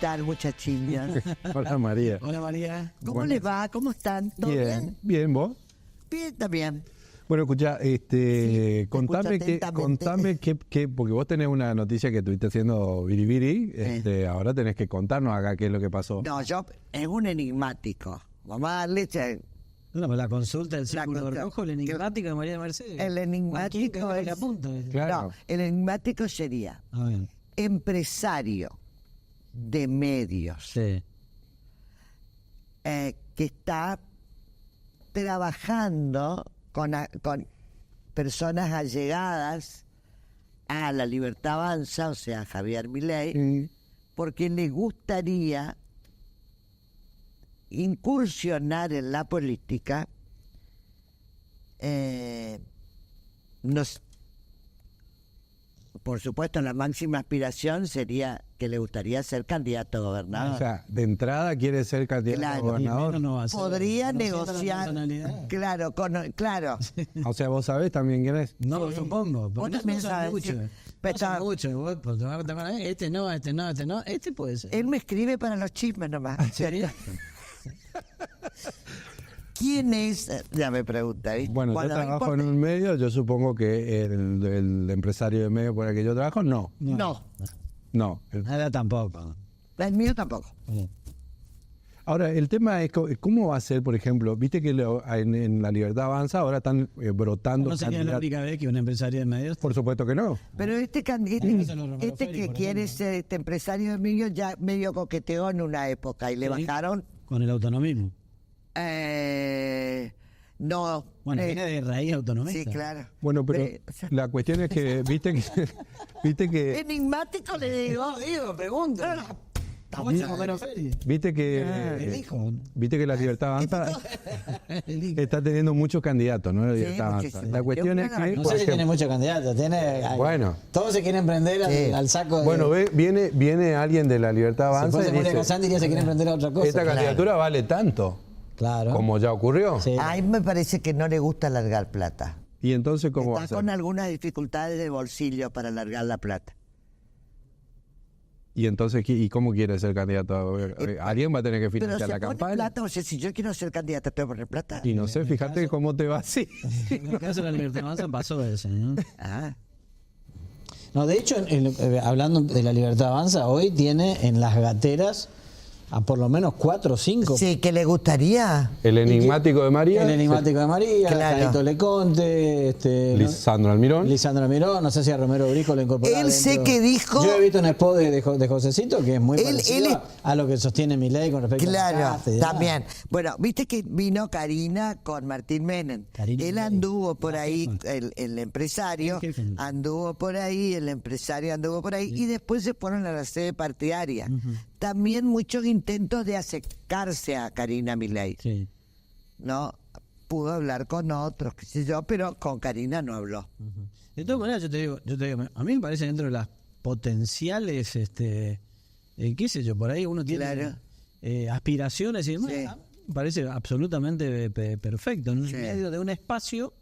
tal, muchachillos? Hola, María. Hola, María. ¿Cómo les va? ¿Cómo están? ¿Todo bien? Bien, ¿vos? Bien, también. Bueno, escuchá, contame que, porque vos tenés una noticia que estuviste haciendo biribiri, ahora tenés que contarnos acá qué es lo que pasó. No, es un enigmático. Vamos a darle... No, pero la consulta del La Círculo consulta. Rojo, el enigmático de María de Mercedes. El enigmático es... Claro. No, el enigmático sería A ver, empresario de medios sí. que está trabajando con personas allegadas a La Libertad Avanza, o sea, Javier Milei, porque le gustaría incursionar en la política. Por supuesto, la máxima aspiración sería que le gustaría ser candidato a gobernador. O sea, de entrada quiere ser candidato Claro. a gobernador. No va a ser. Podría Conociendo la negociar. personalidad. Claro, claro. O sea, vos sabés también quién es. No lo supongo. Vos Porque también no son sabes, muchos. sí. No Pero son está- muchos. Vos, pues, te vas a contar con este no. Este puede ser. Él me escribe para los chismes nomás. ¿En serio? ¿Quién es? Ya me pregunta, ¿viste? Bueno, Cuando yo no trabajo importa- en un medio, yo supongo que el empresario de medio por el que yo trabajo, no. No, Nada tampoco. el mío tampoco. Ahora, el tema es cómo va a ser, por ejemplo, viste que en La Libertad Avanza ahora están brotando No sería la candidatos. única vez que un empresario de medios. Por supuesto que no. Pero este Eso lo Romero que Feri, por quiere ejemplo. ser este empresario de medios ya medio coqueteó en una época y le Sí. bajaron. Con el autonomismo. No. Bueno, viene de raíz autonomista. Sí, claro. Bueno, pero o sea, la cuestión es que, viste que, enigmático le digo, pregunto. Bueno, Romero Feri. viste El que, hijo. viste que La Libertad Avanza El hijo. está teniendo muchos candidatos, ¿no? La Sí, Libertad Avanza. muchísimo. La cuestión es que, No por sé si tiene ejemplo, muchos candidatos. Bueno. Todos se quieren prender Sí. al saco de. bueno, viene alguien de La Libertad si Avanza fuese y Moria dice, Kazan diría se quieren prender a otra cosa. esta candidatura vale tanto, Claro. como ya ocurrió. Sí. A mí me parece que no le gusta largar plata. Y entonces, ¿cómo va a Está ser? con algunas dificultades de bolsillo para largar la plata. Y entonces, ¿y cómo quiere ser candidato? ¿Alguien va a tener que Pero financiar se la pone campaña? plata, o sea, si yo quiero ser candidato, tengo que poner plata. Y no sé, fíjate cómo te va así. En el caso de la Libertad Avanza pasó eso, ¿no? Ah, No, de hecho, hablando de la Libertad Avanza, hoy tiene en las gateras a por lo menos 4 o 5. sí, que le gustaría. El enigmático de María. El enigmático de María, Claro. Caito Leconte, Lisandro Almirón. Lisandro Mirón, no sé si a Romero Brico lo incorporó. Él sé que dijo- Yo he visto un spot de Josecito que es muy Él parecido es- a lo que sostiene Milei con respecto a la Claro, casta y demás. también. Bueno, viste que vino Karina con Martín Menem. Karina Él Milei. anduvo por ahí, el empresario El jefe. anduvo por ahí, el empresario anduvo por ahí, y después se fueron a la sede partidaria. También muchos intentos de acercarse a Karina Milei. Sí. ¿No? Pudo hablar con otros, qué sé yo, pero con Karina no habló. De todas maneras, yo te digo, a mí me parece dentro de las potenciales, qué sé yo, por ahí uno tiene Claro. aspiraciones y demás. Sí. A mí me parece absolutamente perfecto, en Sí. medio de un espacio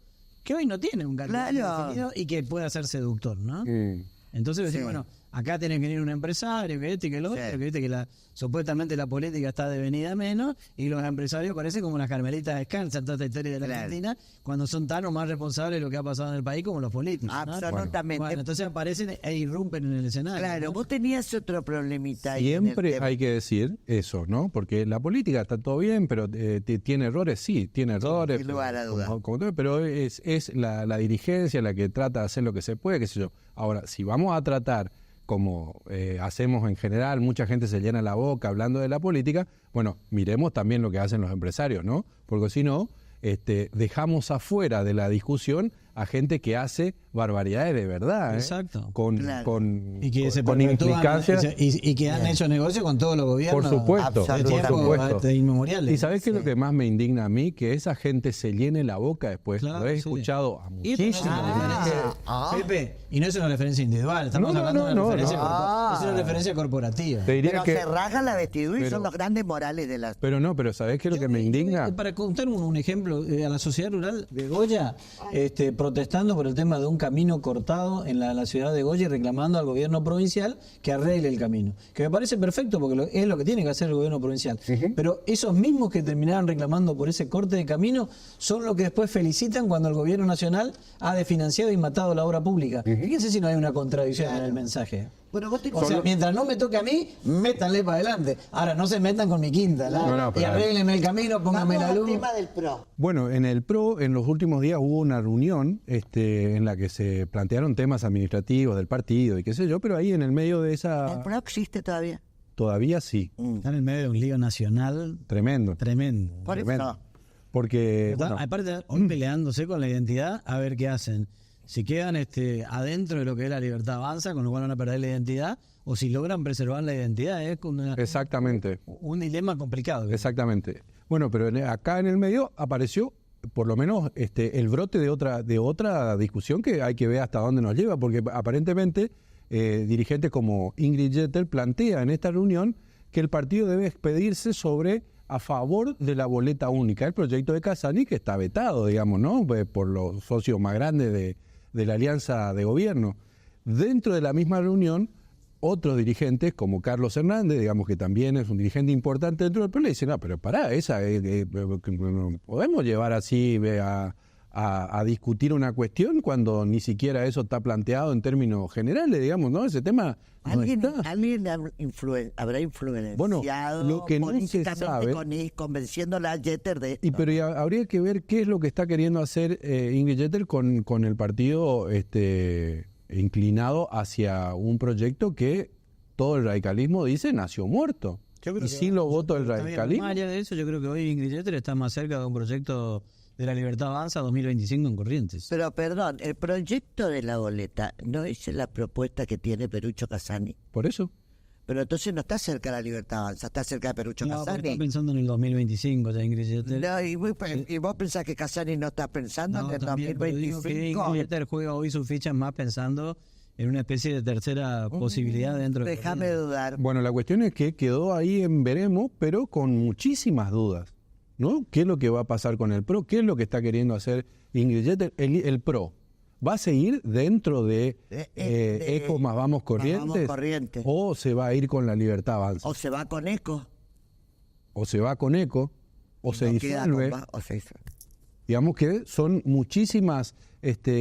que hoy no tiene un candidato Claro. definido y que pueda ser seductor, ¿no? Mm. Entonces decir, Sí. bueno, acá tiene que venir un empresario, que este y que el otro, Sí. que viste que supuestamente la política está devenida menos y los empresarios parecen como las carmelitas descansas en toda esta historia de la Claro. Argentina, cuando son tan o más responsables de lo que ha pasado en el país como los políticos. ¿no? Absolutamente. Bueno, entonces aparecen e irrumpen en el escenario. Claro, ¿no? vos tenías otro problemita ahí. en el Siempre tema. hay que decir eso, ¿no? Porque la política está todo bien, pero tiene errores, sí, tiene errores. sin lugar a dudas. como todo, pero es la dirigencia la que trata de hacer lo que se puede, qué sé yo. Ahora, si vamos a tratar como hacemos en general, mucha gente se llena la boca hablando de la política, bueno, miremos también lo que hacen los empresarios, ¿no? Porque si no, dejamos afuera de la discusión a gente que hace barbaridades de verdad, Exacto. Claro. con Y que se con perpetúan, implicancias. y que han hecho negocio con todos los gobiernos. Por supuesto, de Absolutamente. tiempo, por supuesto. inmemoriales. ¿Y sabés qué es lo que más me indigna a mí? Que esa gente se llene la boca después. Claro, Lo he sí. escuchado a Y esto no es muchísimos. una referencia- Pepe, y no es una referencia individual, estamos No, hablando de una no, referencia no. es una referencia corporativa. Te diría Pero que, se rasga la vestidura y pero- son los grandes morales de la... pero ¿sabés qué es lo que me indigna? Para contar un ejemplo, a la sociedad rural de Goya, protestando por el tema de un camino cortado en la ciudad de Goya y reclamando al gobierno provincial que arregle el camino. Que me parece perfecto porque es lo que tiene que hacer el gobierno provincial. Pero esos mismos que terminaron reclamando por ese corte de camino son los que después felicitan cuando el gobierno nacional ha desfinanciado y matado la obra pública. Fíjense si no hay una contradicción en el mensaje. Bueno, vos O sea, mientras no me toque a mí, métanle para adelante. Ahora, no se metan con mi quinta. Y arréglenme el camino, pónganme la luz. Tema del PRO. Bueno, en el PRO, en los últimos días hubo una reunión en la que se plantearon temas administrativos del partido y qué sé yo, pero ahí en el medio de esa... ¿El PRO existe todavía? Todavía sí. Está en el medio de un lío nacional Tremendo. tremendo. Por Tremendo. eso. Porque... bueno, Aparte, hoy peleándose con la identidad, a ver qué hacen. Si quedan adentro de lo que es la Libertad Avanza, con lo cual van a perder la identidad, o si logran preservar la identidad. Es exactamente. un dilema complicado. Exactamente. Bueno, pero acá en el medio apareció por lo menos el brote de otra discusión que hay que ver hasta dónde nos lleva, porque aparentemente dirigentes como Ingrid Jeter plantea en esta reunión que el partido debe expedirse a favor de la boleta única, el proyecto de Casani, que está vetado, digamos, ¿no? Por los socios más grandes de la alianza de gobierno. Dentro de la misma reunión, otros dirigentes, como Carlos Hernández, digamos que también es un dirigente importante dentro del PRO, le dicen, no, pero pará, no podemos llevar así a discutir una cuestión cuando ni siquiera eso está planteado en términos generales, digamos, ¿no? Ese tema no está. ¿Alguien habrá influenciado Bueno, lo que no se políticamente sabe, convenciéndola a Jeter de esto? pero habría que ver qué es lo que está queriendo hacer Ingrid Jeter con el partido inclinado hacia un proyecto que todo el radicalismo dice nació muerto. Y sin los votos del radicalismo. Más allá de eso, yo creo que hoy Ingrid Jeter está más cerca de un proyecto de la Libertad Avanza 2025 en Corrientes. Pero perdón, el proyecto de la boleta no es la propuesta que tiene Perucho Casani. Por eso. Pero entonces no está cerca de la Libertad Avanza, está cerca de Perucho No, Casani. está pensando en el 2025 ya Ingrid Jeter. No, y vos pensás que Casani no está pensando en el también, pero digo que 2025. Ingrid Jeter juega hoy sus fichas más pensando en una especie de tercera posibilidad dentro de Déjame dudar. Bueno, la cuestión es que quedó ahí en veremos, pero con muchísimas dudas, ¿no? ¿Qué es lo que va a pasar con el PRO? ¿Qué es lo que está queriendo hacer Ingrid Jeter? El PRO, ¿va a seguir dentro de ECO más Vamos Corrientes? ¿O se va a ir con la Libertad Avanza? O se va con ECO. ¿O se va con ECO? ¿O se disuelve? O se disuelve. Digamos que son muchísimas...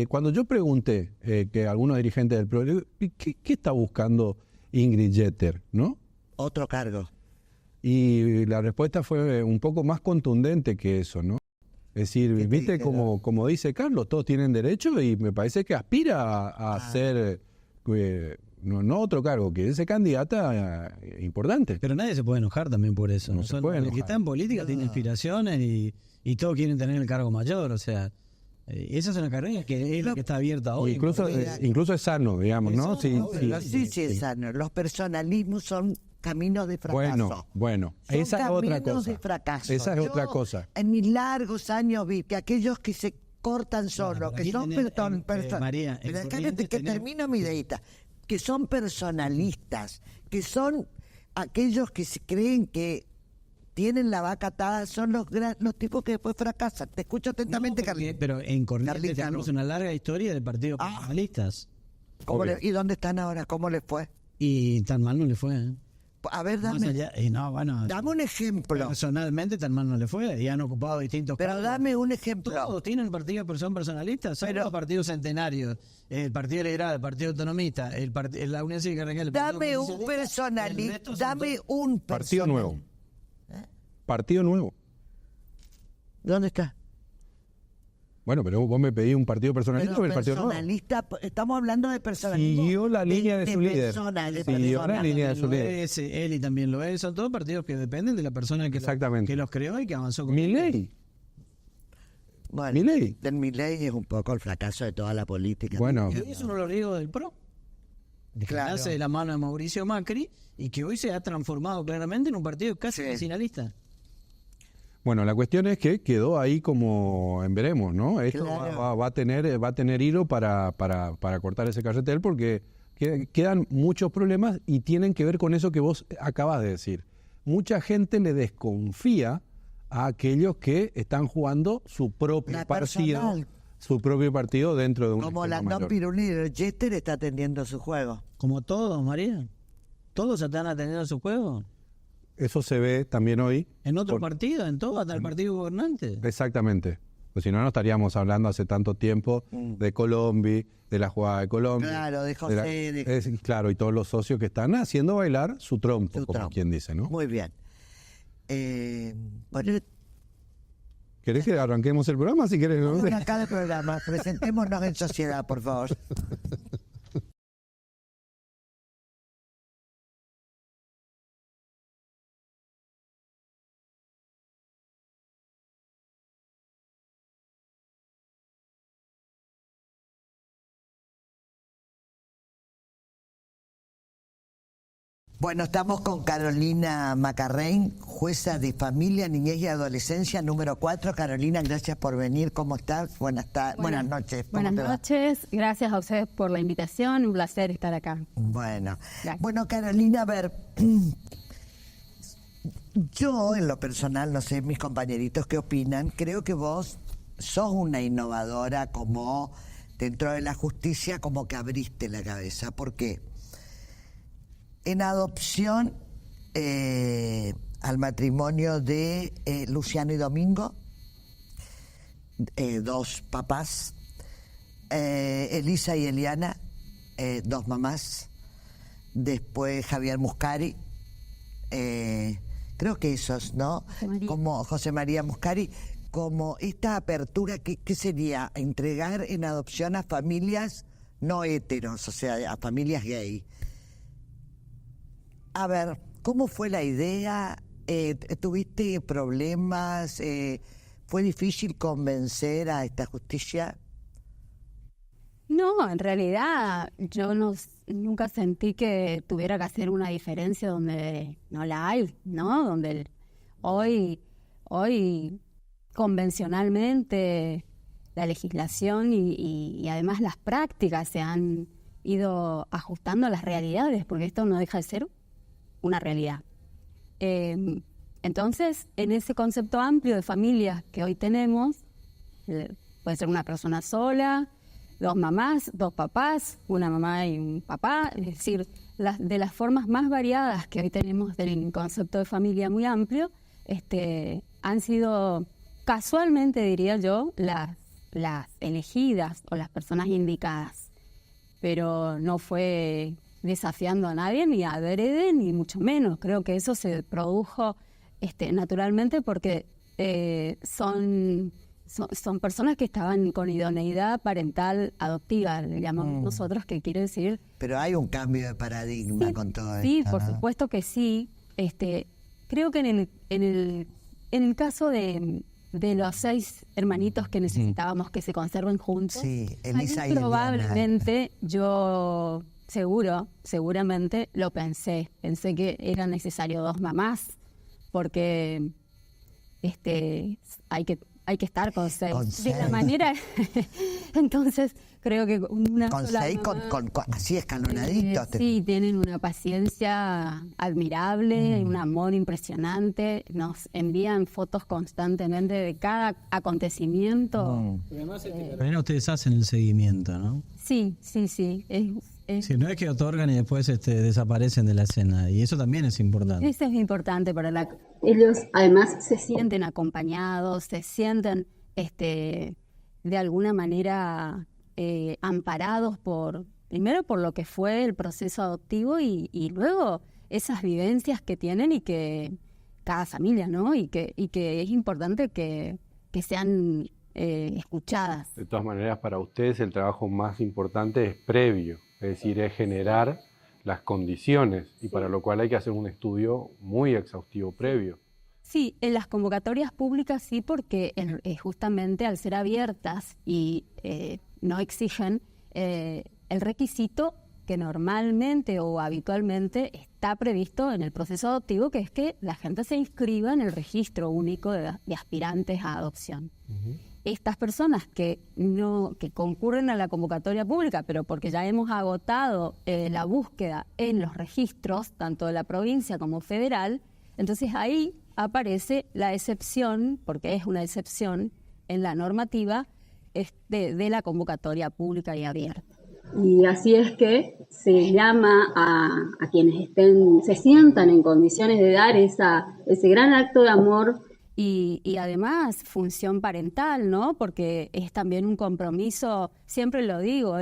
cuando yo pregunté que algunos dirigentes del PRO, ¿qué está buscando Ingrid Jeter? ¿No? Otro cargo. Y la respuesta fue un poco más contundente que eso, ¿no? Es decir, viste como dice Carlos, todos tienen derecho y me parece que aspira a ser, no otro cargo, que ese candidata importante. Pero nadie se puede enojar también por eso. No se puede el enojar. que está en política tiene aspiraciones y todos quieren tener el cargo mayor, o sea... esa es una carrera que es la que está abierta hoy. Incluso es sano, digamos, ¿no? Sí, es sano. Los personalismos son caminos de fracaso. Bueno, son esa es otra caminos cosa. de fracaso. Esa es Yo, otra cosa. En mis largos años vi que aquellos que se cortan solos, que son María, que termino mi ideita, que son personalistas, que son aquellos que se creen que tienen la vaca atada, son los tipos que después fracasan. Te escucho atentamente, Carlitos. Pero en Corrientes Carlita, tenemos una larga historia de partidos personalistas. ¿Y dónde están ahora? ¿Cómo les fue? Y tan mal no le fue, ¿eh? A ver, Más allá, dame un ejemplo. Personalmente tan mal no le fue y han ocupado distintos Pero cargos. dame un ejemplo. Todos tienen partidos pero son personalistas. Son los partidos centenarios, el Partido Liberal, el Partido Autonomista, la Unión Cívica Radical. Dame un personalista. Dame un Partido nuevo. Partido nuevo. ¿Dónde está? Bueno, pero vos me pedís un partido personalista o el partido nuevo. Estamos hablando de personalismo. Siguió la línea de su líder. Siguió la línea de su líder. Eli también lo es. Son todos partidos que dependen de la persona que los creó y que avanzó con Milei. Bueno, Milei. Milei es un poco el fracaso de toda la política. Bueno. Y es uno de los riesgos del PRO. Que nace de la mano de Mauricio Macri y que hoy se ha transformado claramente en un partido casi nacionalista. Bueno, la cuestión es que quedó ahí como en veremos, ¿no? Esto va a tener hilo para cortar ese carretel porque quedan muchos problemas y tienen que ver con eso que vos acabas de decir. Mucha gente le desconfía a aquellos que están jugando su propio partido su propio partido dentro de un Como la esquema no mayor. Pirulí del Jester está atendiendo su juego. Como todos, María. Todos están atendiendo su juego. Eso se ve también hoy. En otro partido, en todo, hasta el partido gobernante. Exactamente. Pues si no, no estaríamos hablando hace tanto tiempo de Colombia, de la jugada de Colombia. Claro, de José. Claro, y todos los socios que están haciendo bailar su trompo, Su como trompo. quien dice, ¿no? Muy bien. Bueno, ¿Querés que arranquemos el programa? Si querés, ¿no? bueno, acá el programa. Presentémonos en sociedad, por favor. Bueno, estamos con Carolina Macarrein, jueza de familia, niñez y adolescencia, número 4. Carolina, gracias por venir. ¿Cómo estás? Buenas noches. ¿Cómo Buenas te va? noches, gracias a ustedes por la invitación, un placer estar acá. Bueno. Gracias. Bueno, Carolina, a ver, yo en lo personal, no sé mis compañeritos qué opinan, creo que vos sos una innovadora como dentro de la justicia, como que abriste la cabeza. ¿Por qué? En adopción al matrimonio de Luciano y Domingo, dos papás, Elisa y Eliana, dos mamás, después Javier Muscari, creo que esos, ¿no? José María. Como José María Muscari, como esta apertura, ¿qué sería? Entregar en adopción a familias no heteros, o sea, a familias gay. A ver, ¿cómo fue la idea? ¿Tuviste problemas? ¿Fue difícil convencer a esta justicia? No, en realidad yo nunca sentí que tuviera que hacer una diferencia donde no la hay, ¿no? Donde hoy convencionalmente la legislación y además las prácticas se han ido ajustando a las realidades, porque esto no deja de ser una realidad. Entonces, en ese concepto amplio de familias que hoy tenemos, puede ser una persona sola, dos mamás, dos papás, una mamá y un papá, es decir, de las formas más variadas que hoy tenemos del concepto de familia muy amplio, han sido casualmente, diría yo, las elegidas o las personas indicadas, pero no fue desafiando a nadie, ni adrede, ni mucho menos. Creo que eso se produjo naturalmente porque son personas que estaban con idoneidad parental adoptiva, le llamamos nosotros, que quiere decir... Pero hay un cambio de paradigma Sí, con todo sí, esto, por ¿no? supuesto que sí. Creo que en el caso de los 6 hermanitos que necesitábamos que se conserven juntos, Sí, ahí Elisa y Eliana. probablemente yo... seguramente lo pensé que era necesario 2 mamás, porque hay que estar con 6. Con De la 6. manera, entonces creo que una Con sola 6, mamá, así escalonaditos. sí, tienen una paciencia admirable, un amor impresionante, nos envían fotos constantemente de cada acontecimiento. Pero ustedes hacen el seguimiento, ¿no? Sí. Si no es que otorgan y después desaparecen de la escena. Y eso también es importante. Eso es importante para ellos además se sienten acompañados, se sienten de alguna manera amparados primero por lo que fue el proceso adoptivo y luego esas vivencias que tienen y que cada familia, ¿no? Y que es importante que sean escuchadas. De todas maneras, para ustedes el trabajo más importante es previo, es decir, es generar las condiciones y para lo cual hay que hacer un estudio muy exhaustivo previo. Sí, en las convocatorias públicas sí, porque justamente al ser abiertas y no exigen el requisito que normalmente o habitualmente está previsto en el proceso adoptivo, que es que la gente se inscriba en el registro único de aspirantes a adopción. Estas personas que concurren a la convocatoria pública, pero porque ya hemos agotado la búsqueda en los registros, tanto de la provincia como federal, entonces ahí aparece la excepción, porque es una excepción en la normativa, de la convocatoria pública y abierta. Y así es que se llama a quienes se sientan en condiciones de dar ese gran acto de amor. Y además función parental, ¿no? Porque es también un compromiso, siempre lo digo,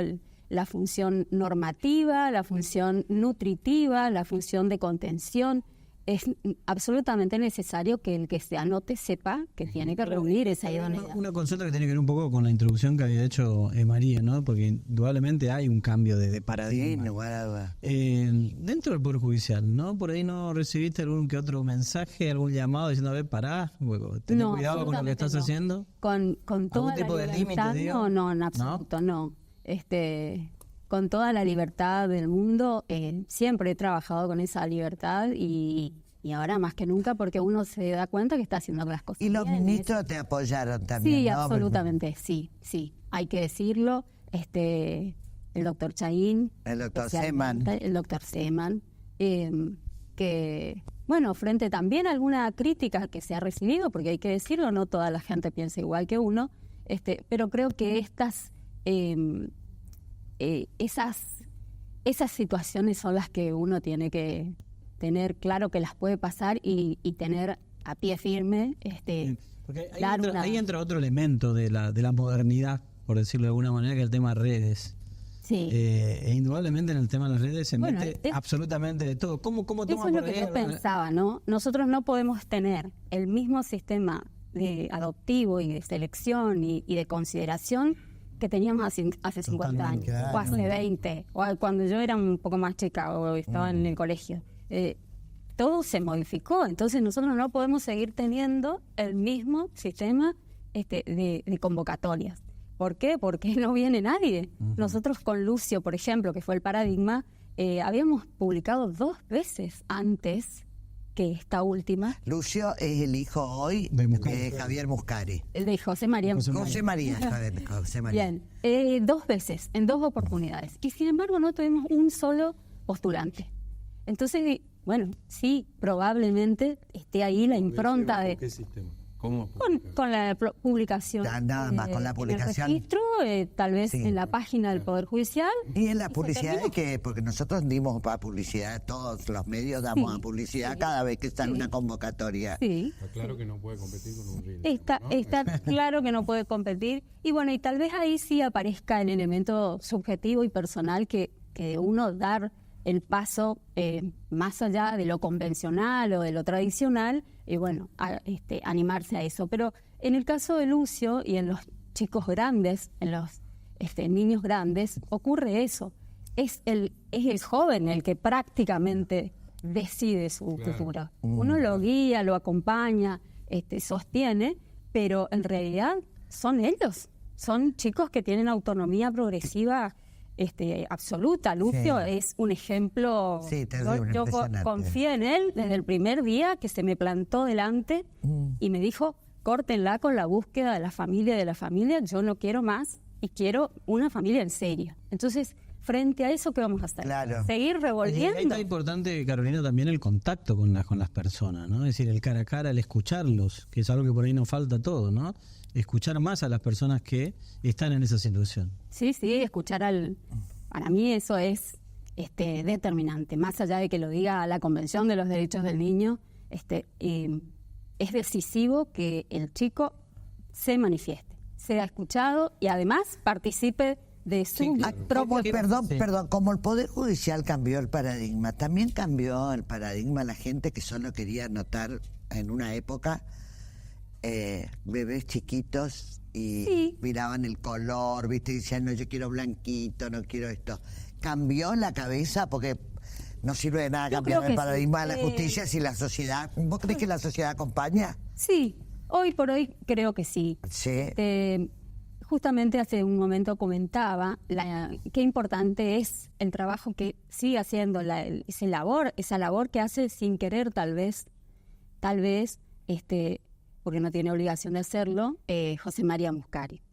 la función normativa, la función nutritiva, la función de contención. Es absolutamente necesario que el que se anote sepa que tiene que reunir esa idoneidad. Una consulta que tiene que ver un poco con la introducción que había hecho María, ¿no? Porque indudablemente hay un cambio de paradigma. Dentro del Poder Judicial, ¿no? Por ahí no recibiste algún que otro mensaje, algún llamado diciendo, a ver, pará, ten cuidado con lo que estás haciendo. Con toda tipo la de libertad, límite, no, en absoluto, no. Con toda la libertad del mundo, siempre he trabajado con esa libertad y ahora más que nunca porque uno se da cuenta que está haciendo las cosas Y los bien. ministros te apoyaron también, Sí, ¿no? absolutamente, sí, hay que decirlo. El doctor Chahín, El doctor Seman, que, bueno, frente también a alguna crítica que se ha recibido, porque hay que decirlo, no toda la gente piensa igual que uno, pero creo que esas situaciones son las que uno tiene que tener claro que las puede pasar y tener a pie firme. Porque ahí entra otro elemento de la modernidad, por decirlo de alguna manera, que es el tema redes. Sí. E indudablemente en el tema de las redes se mete absolutamente de todo. ¿Cómo eso es lo que yo pensaba, ¿no? Nosotros no podemos tener el mismo sistema de adoptivo y de selección y de consideración que teníamos hace 50 años, o hace 20, o cuando yo era un poco más chica o estaba en el colegio. Todo se modificó, entonces nosotros no podemos seguir teniendo el mismo sistema de convocatorias. ¿Por qué? Porque no viene nadie. Nosotros con Lucio, por ejemplo, que fue el paradigma, habíamos publicado 2 veces antes que esta última. Lucio es el hijo hoy de Javier Muscari. De José María. José María. Bien, 2 veces, en 2 oportunidades. Y sin embargo no tuvimos un solo postulante. Entonces, bueno, sí, probablemente esté ahí la impronta de... ¿Qué sistema? ¿Cómo? Con la publicación. Nada más, con la publicación. En el registro, tal vez Sí. en la página del Poder Judicial. Y en la publicidad, porque nosotros dimos para publicidad, todos los medios damos a publicidad cada vez que está en una convocatoria. Sí. Está claro que no puede competir con un reel. Está claro que no puede competir. Y bueno, y tal vez ahí sí aparezca el elemento subjetivo y personal que uno dar el paso más allá de lo convencional o de lo tradicional, y bueno, animarse a eso. Pero en el caso de Lucio y en los chicos grandes, en los niños grandes, ocurre eso. Es el joven el que prácticamente decide su futuro. Uno lo guía, lo acompaña, sostiene, pero en realidad son ellos. Son chicos que tienen autonomía progresiva absoluta. Lucio es un ejemplo. Sí, terrible, yo impresionante. confié en él desde el primer día que se me plantó delante y me dijo, córtenla con la búsqueda de la familia, yo no quiero más y quiero una familia en serio. Entonces, frente a eso, ¿qué vamos a hacer? Claro. Seguir Ahí revolviendo. está importante, Carolina, también el contacto con las personas, ¿no? Es decir, el cara a cara, el escucharlos, que es algo que por ahí nos falta todo, ¿no? Escuchar más a las personas que están en esa situación. Sí, escuchar para mí eso es determinante. Más allá de que lo diga la Convención de los Derechos del Niño, es decisivo que el chico se manifieste, sea escuchado y además participe de su propio... Perdón, como el Poder Judicial cambió el paradigma, también cambió el paradigma la gente que solo quería anotar en una época bebés chiquitos y miraban el color, viste, y decían, no, yo quiero blanquito, no quiero esto. ¿Cambió la cabeza? Porque no sirve de nada cambiar el paradigma de la justicia si la sociedad... ¿Vos crees que la sociedad acompaña? Sí, hoy por hoy creo que sí. Sí. Justamente hace un momento comentaba qué importante es el trabajo que sigue haciendo, esa labor que hace sin querer tal vez, porque no tiene obligación de hacerlo, José María Muscari.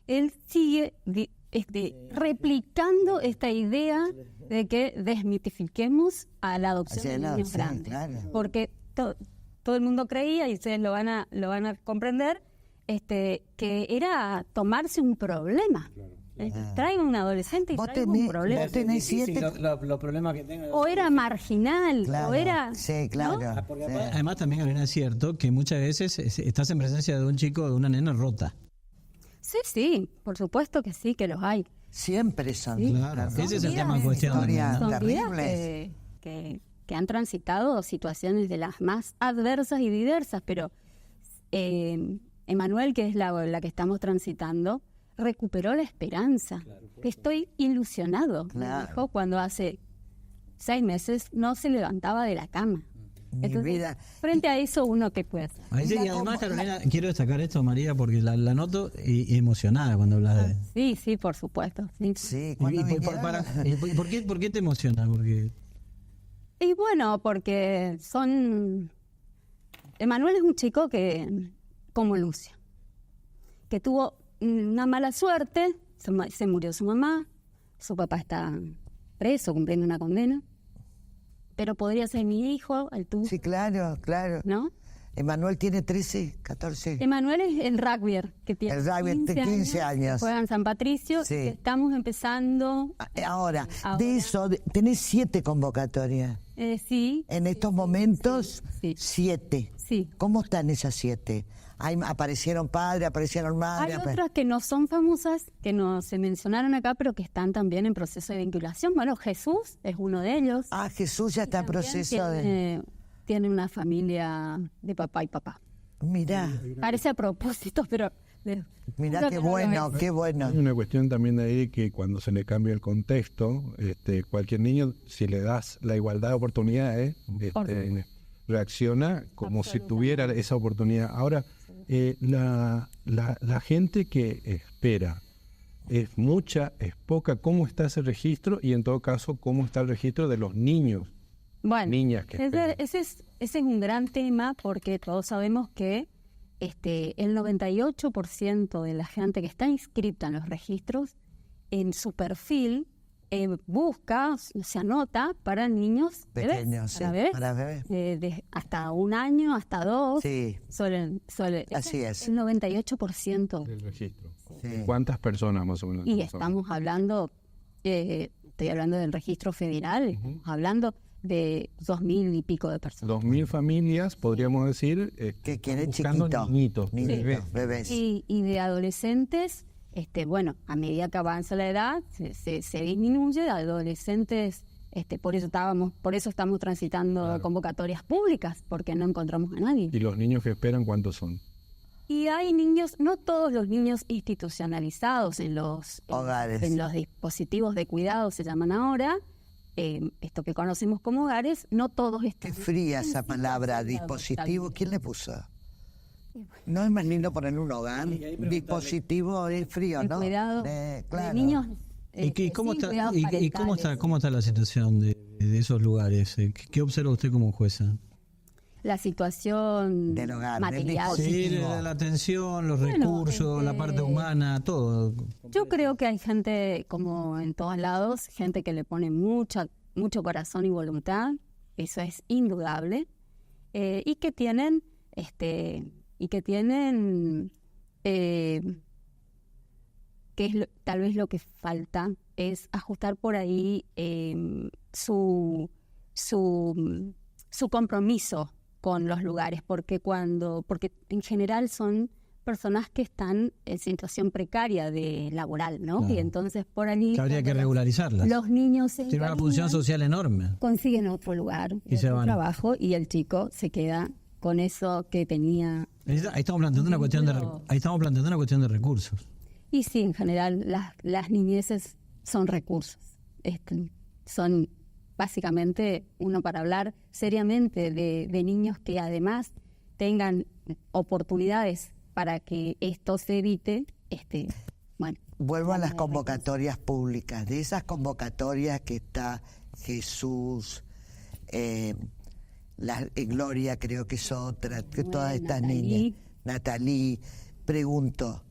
Él sigue replicando esta idea de que desmitifiquemos a la adopción de niños grandes. Claro. Porque todo el mundo creía, y ustedes lo van a comprender, que era tomarse un problema. Traigo un adolescente y Vos traigo un problema. vos tenés Sí, 7. los problemas que tenga. O era marginal, Claro, o era... sí, claro. ¿no? Porque Sí. además también, Carolina, es cierto que muchas veces estás en presencia de un chico o de una nena rota. Sí, por supuesto que sí, que los hay. Siempre son. Claro, ese es el vidas, tema en cuestión. historia. Son vidas Terribles. que han transitado situaciones de las más adversas y diversas, pero Emanuel, que es la que estamos transitando, recuperó la esperanza. Que estoy ilusionado, me Claro. dijo cuando hace 6 meses no se levantaba de la cama. Mi vida. Frente a eso, uno que puede hacer. Ahí sí, Mira y además, cómo- Carolina, quiero destacar esto, María, porque la noto emocionada cuando hablas de... Sí, por supuesto. Sí. Sí, ¿Y, cuando por qué te emociona? Porque Y bueno, porque Emanuel es un chico que, como Lucio, que tuvo una mala suerte, se murió su mamá, su papá está preso cumpliendo una condena, pero podría ser mi hijo, el tuyo, Sí, claro, claro. ¿no? Emanuel tiene 13, 14. Emanuel es el rugbyer que tiene El rugbyer de 15 años. que juega en San Patricio, Sí. que estamos empezando, Ahora, Ahora. de eso, tenés 7 convocatorias. sí, En estos momentos, sí. 7. sí. ¿Cómo están esas 7? Aparecieron padres, aparecieron Hay madres. otras que no son famosas, que no se mencionaron acá, pero que están también en proceso de vinculación. Bueno, Jesús es uno de ellos. Ah, Jesús ya está en También proceso de... tiene una familia de papá y papá. Mirá, Parece a propósito, pero... mirá creo qué que no lo bueno, es. qué bueno. Hay una cuestión también de ahí que cuando se le cambia el contexto, cualquier niño, si le das la igualdad de oportunidades, reacciona como si tuviera esa oportunidad. Ahora, la gente que espera, ¿es mucha, es poca? ¿Cómo está ese registro? Y en todo caso, ¿cómo está el registro de los niños? Bueno, Niñas que esperan. ese es un gran tema porque todos sabemos que el 98% de la gente que está inscrita en los registros, en su perfil, busca, se anota para niños Pequeños, sí, para bebés, para bebés. de hasta 1 año, hasta 2. Sí, Así es. El 98%. Del registro. sí. ¿Cuántas personas más o menos? Y estamos hablando, estoy hablando del registro federal, estamos hablando de 2.000 y pico de personas. 2.000 familias, podríamos decir, Que quiere buscando chiquito. niñitos, Niñitos, bebés. bebés. Y de adolescentes, bueno, a medida que avanza la edad, se disminuye. De adolescentes, por eso estamos transitando convocatorias públicas, porque no encontramos a nadie. ¿Y los niños que esperan cuántos son? Y hay niños, no todos los niños institucionalizados en los Hogares. en los dispositivos de cuidado se llaman ahora, esto que conocemos como hogares, no todos Qué están. fría esa palabra, dispositivo. ¿Quién le puso? No es más lindo ponerle un hogar. Dispositivo es frío, El ¿no? cuidado Claro. de niños. ¿Y cómo sin está cuidados cómo está la situación de esos lugares? ¿Qué observa usted como jueza? La situación Del hogar, del material. dispositivo. Sí, la atención, los Bueno, recursos, la parte humana, todo. Yo creo que hay gente, como en todos lados, gente que le pone mucho corazón y voluntad, eso es indudable, y que tienen, tal vez lo que falta es ajustar por ahí su compromiso con los lugares, porque en general son personas que están en situación precaria de laboral, ¿no? Claro. Y entonces por allí Que habría que cuando regularizarlas. los niños se Tiene una función encariñan, social enorme. consiguen otro lugar, Y se otro van. trabajo, y el chico se queda con eso que tenía. Ahí estamos planteando una cuestión de recursos. Y sí, en general las niñeces son recursos. Son básicamente, uno para hablar seriamente de niños que además tengan oportunidades para que esto se evite, bueno. Vuelvo a las convocatorias públicas. De esas convocatorias que está Jesús, Gloria, creo que es otra, que todas estas Natalie. niñas, Natalie, pregunto,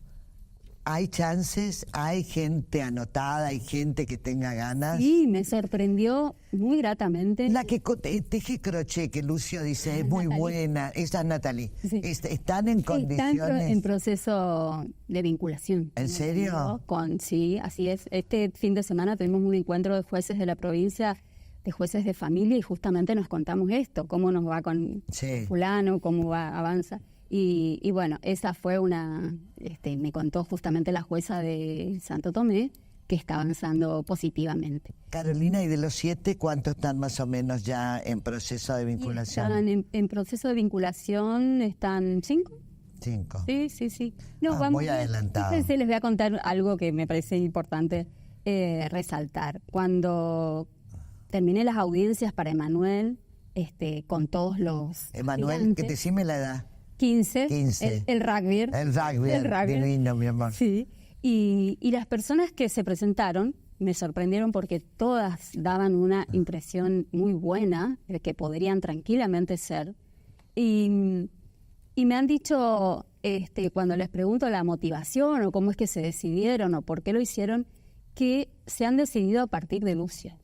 ¿Hay chances? ¿Hay gente anotada? ¿Hay gente que tenga ganas? Sí, me sorprendió muy gratamente. La que teje crochet, que Lucio dice es muy buena, esa es Natalie. Sí. Están en condiciones. Está en proceso de vinculación. ¿En serio? Sí, así es. Este fin de semana tuvimos un encuentro de jueces de la provincia, de jueces de familia, y justamente nos contamos esto, cómo nos va con fulano, cómo avanza. Y bueno, esa fue me contó justamente la jueza de Santo Tomé, que está avanzando positivamente. Carolina, ¿y de los 7 cuántos están más o menos ya en proceso de vinculación? Están en proceso de vinculación, están 5. 5. Sí. No, muy adelantado. Fíjense, les voy a contar algo que me parece importante resaltar. Cuando terminé las audiencias para Emanuel, con todos los Emanuel, que decime la edad. 15. El rugby. El rugby, divino, mi amor. Sí. Y las personas que se presentaron me sorprendieron porque todas daban una impresión muy buena de que podrían tranquilamente ser. Y me han dicho, cuando les pregunto la motivación o cómo es que se decidieron o por qué lo hicieron, que se han decidido a partir de Lucia.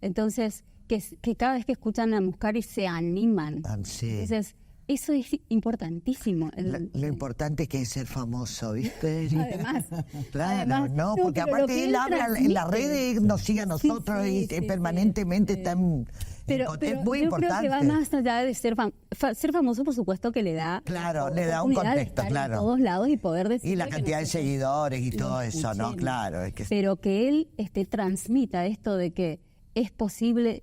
Entonces, que cada vez que escuchan a Muscari se animan. Sí. Entonces, eso es importantísimo. Lo importante es que es ser famoso, ¿viste? Además. Claro, no, porque aparte él habla en las redes, nos sigue a nosotros y permanentemente está en... Pero es muy yo importante. creo que va más allá de ser famoso, por supuesto que le da... Claro, le da un contexto, claro. En todos lados y poder decir... Y la cantidad de seguidores y todo eso, ¿no? Claro. Es que... Pero que él transmita esto de que es posible...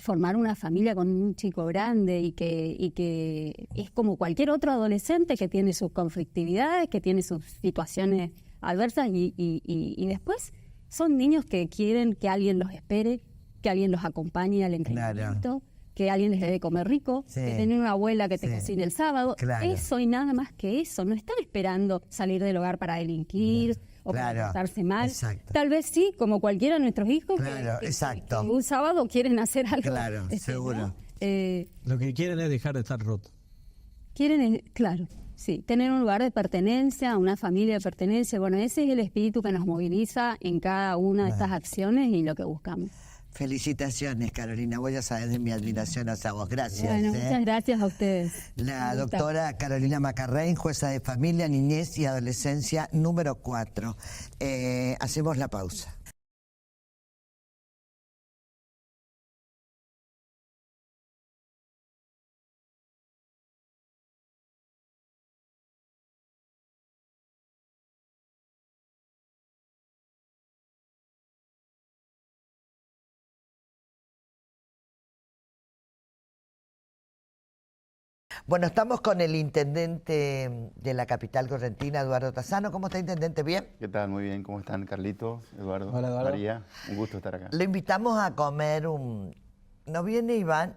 formar una familia con un chico grande y que es como cualquier otro adolescente que tiene sus conflictividades, que tiene sus situaciones adversas y después son niños que quieren que alguien los espere, que alguien los acompañe al entrenamiento, que alguien les dé de comer rico, que tienen una abuela que te cocine el sábado. Eso y nada más que eso. No están esperando salir del hogar para delinquir o para portarse mal. Exacto. Tal vez sí, como cualquiera de nuestros hijos, que un sábado quieren hacer algo. Claro, seguro. Lo que quieren es dejar de estar rotos. Claro, sí, tener un lugar de pertenencia, una familia de pertenencia. Bueno, ese es el espíritu que nos moviliza en cada una de estas acciones y lo que buscamos. Felicitaciones, Carolina. Voy a saber de mi admiración hacia vos. Gracias. Bueno, muchas gracias a ustedes. La doctora Carolina Macarrey, jueza de familia, niñez y adolescencia número 4. Hacemos la pausa. Bueno, estamos con el intendente de la capital correntina, Eduardo Tassano. ¿Cómo está, intendente? ¿Bien? ¿Qué tal? Muy bien. ¿Cómo están, Carlitos, Eduardo, Hola, Eduardo. María? Un gusto estar acá. Lo invitamos a comer ¿No viene Iván?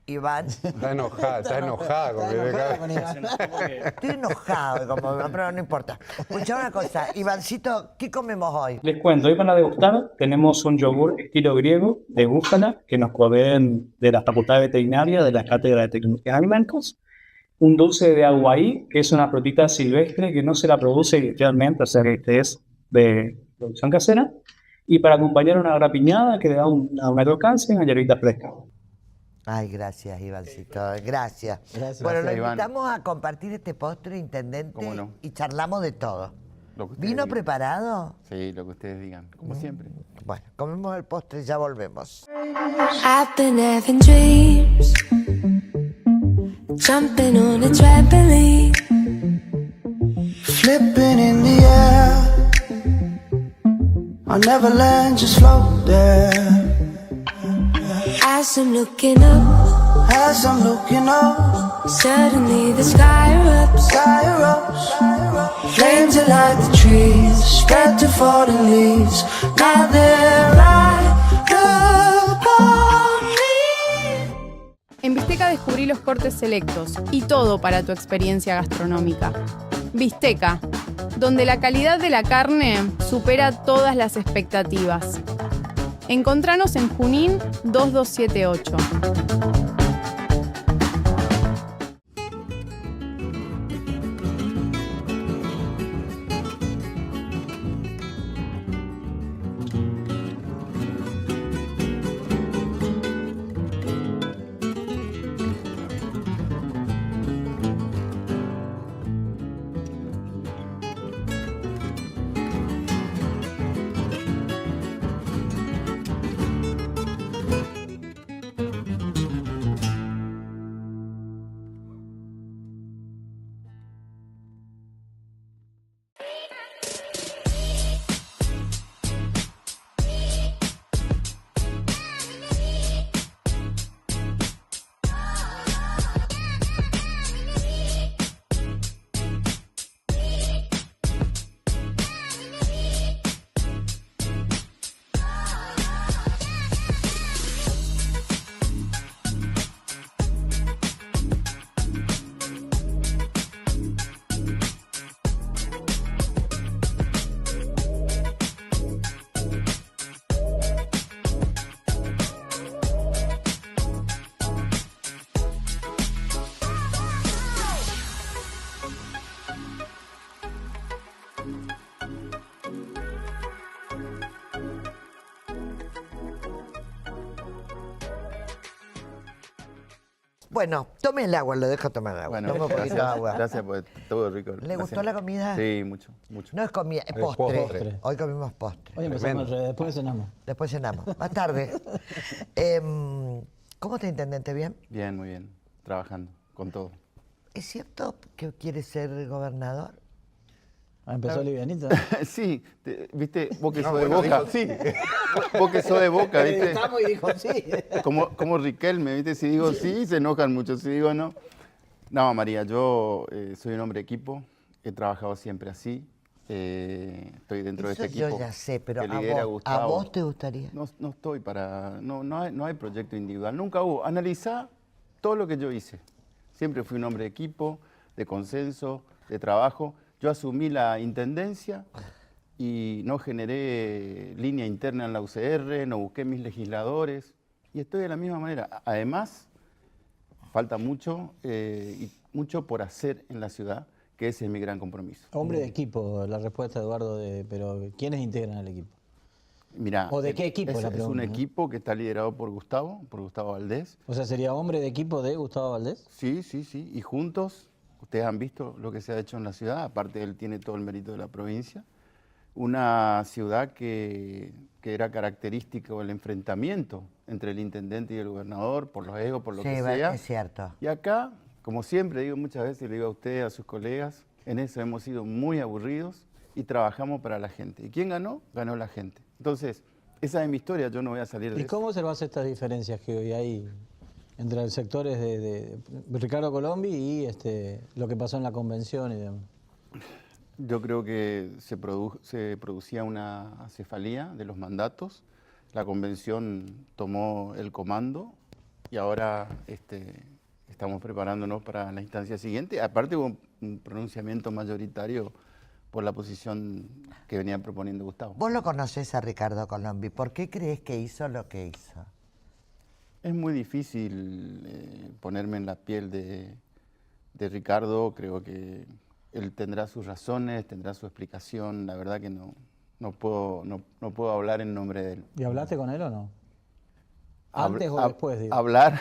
Iván. Está enojada con Estoy enojado, pero no importa. Escucha una cosa, Ivancito, ¿qué comemos hoy? Les cuento, hoy para degustar tenemos un yogur estilo griego de búfala que nos proveen de la Facultad Veterinaria de la Cátedra de Tecnologías Alimenticias, un dulce de aguaí, que es una frutita silvestre que no se la produce industrialmente, o sea que este es de producción casera, y para acompañar una grapiñada que le da una crocancia en hierbita fresca. Ay, gracias, Ivancito, gracias. Bueno, Gracias, lo Iván. invitamos a compartir este postre, intendente, ¿Cómo no? y charlamos de todo. Lo que ustedes ¿Vino digan. preparado? Sí, lo que ustedes digan, como siempre. Bueno, comemos el postre y ya volvemos. I've been having dreams, jumping on a trampoline, Flipping in the air, I'll never land, just float there. as I'm looking up, As I'm looking up, suddenly the sky erupts, sky erupts, flames that light the trees, spread to falling leaves. Now they're right upon me. En Bisteca descubrí los cortes selectos y todo para tu experiencia gastronómica. Bisteca, donde la calidad de la carne supera todas las expectativas. Encontranos en Junín 2278. Bueno, tome el agua, lo dejo tomar agua. Bueno, Toma un poquito de agua. gracias por todo rico. ¿Le gustó la comida? Sí, mucho, mucho. No es comida, es Es postre. postre. Hoy comimos postre. Hoy empezamos al revés, después cenamos. Después cenamos. Más tarde. ¿Cómo está, intendente? ¿Bien? Bien, muy bien. Trabajando con todo. ¿Es cierto que quiere ser gobernador? Empezó livianito. Sí, viste, vos que sos de Boca. Sí. Vos que sos de Boca, viste. Estamos y dijo sí. Como Riquelme, viste, si digo sí, se enojan mucho, si digo no. No, María, yo soy un hombre de equipo, he trabajado siempre así. Estoy dentro Eso de este equipo. yo ya sé, pero que lidera ¿a Gustavo. vos te gustaría? No estoy para... No hay proyecto individual, nunca hubo. Analizá todo lo que yo hice. Siempre fui un hombre de equipo, de consenso, de trabajo. Yo asumí la intendencia y no generé línea interna en la UCR, no busqué mis legisladores y estoy de la misma manera. Además, falta mucho y mucho por hacer en la ciudad, que ese es mi gran compromiso. Hombre de equipo, la respuesta, Eduardo, pero ¿quiénes integran el equipo? Mirá, ¿O de qué equipo es la un pregunta, no? equipo que está liderado por Gustavo Valdés. O sea, ¿sería hombre de equipo de Gustavo Valdés? Sí, y juntos, ustedes han visto lo que se ha hecho en la ciudad, aparte él tiene todo el mérito de la provincia, una ciudad que era característico del enfrentamiento entre el intendente y el gobernador, por los egos, por lo que sea. Es cierto. Y acá, como siempre digo muchas veces, le digo a ustedes, a sus colegas, en eso hemos sido muy aburridos y trabajamos para la gente. ¿Y quién ganó? Ganó la gente. Entonces, esa es mi historia, yo no voy a salir de ¿Y eso. cómo observas estas diferencias que hoy hay entre los sectores de Ricardo Colombi y lo que pasó en la convención y demás? Yo creo que se producía una acefalía de los mandatos. La convención tomó el comando y ahora estamos preparándonos para la instancia siguiente. Aparte hubo un pronunciamiento mayoritario por la posición que venía proponiendo Gustavo. Vos lo conocés a Ricardo Colombi. ¿Por qué crees que hizo lo que hizo? Es muy difícil ponerme en la piel de Ricardo. Creo que él tendrá sus razones, tendrá su explicación. La verdad que no puedo hablar en nombre de él. ¿Y hablaste con él o no? ¿Antes o después? Digo. Hablar,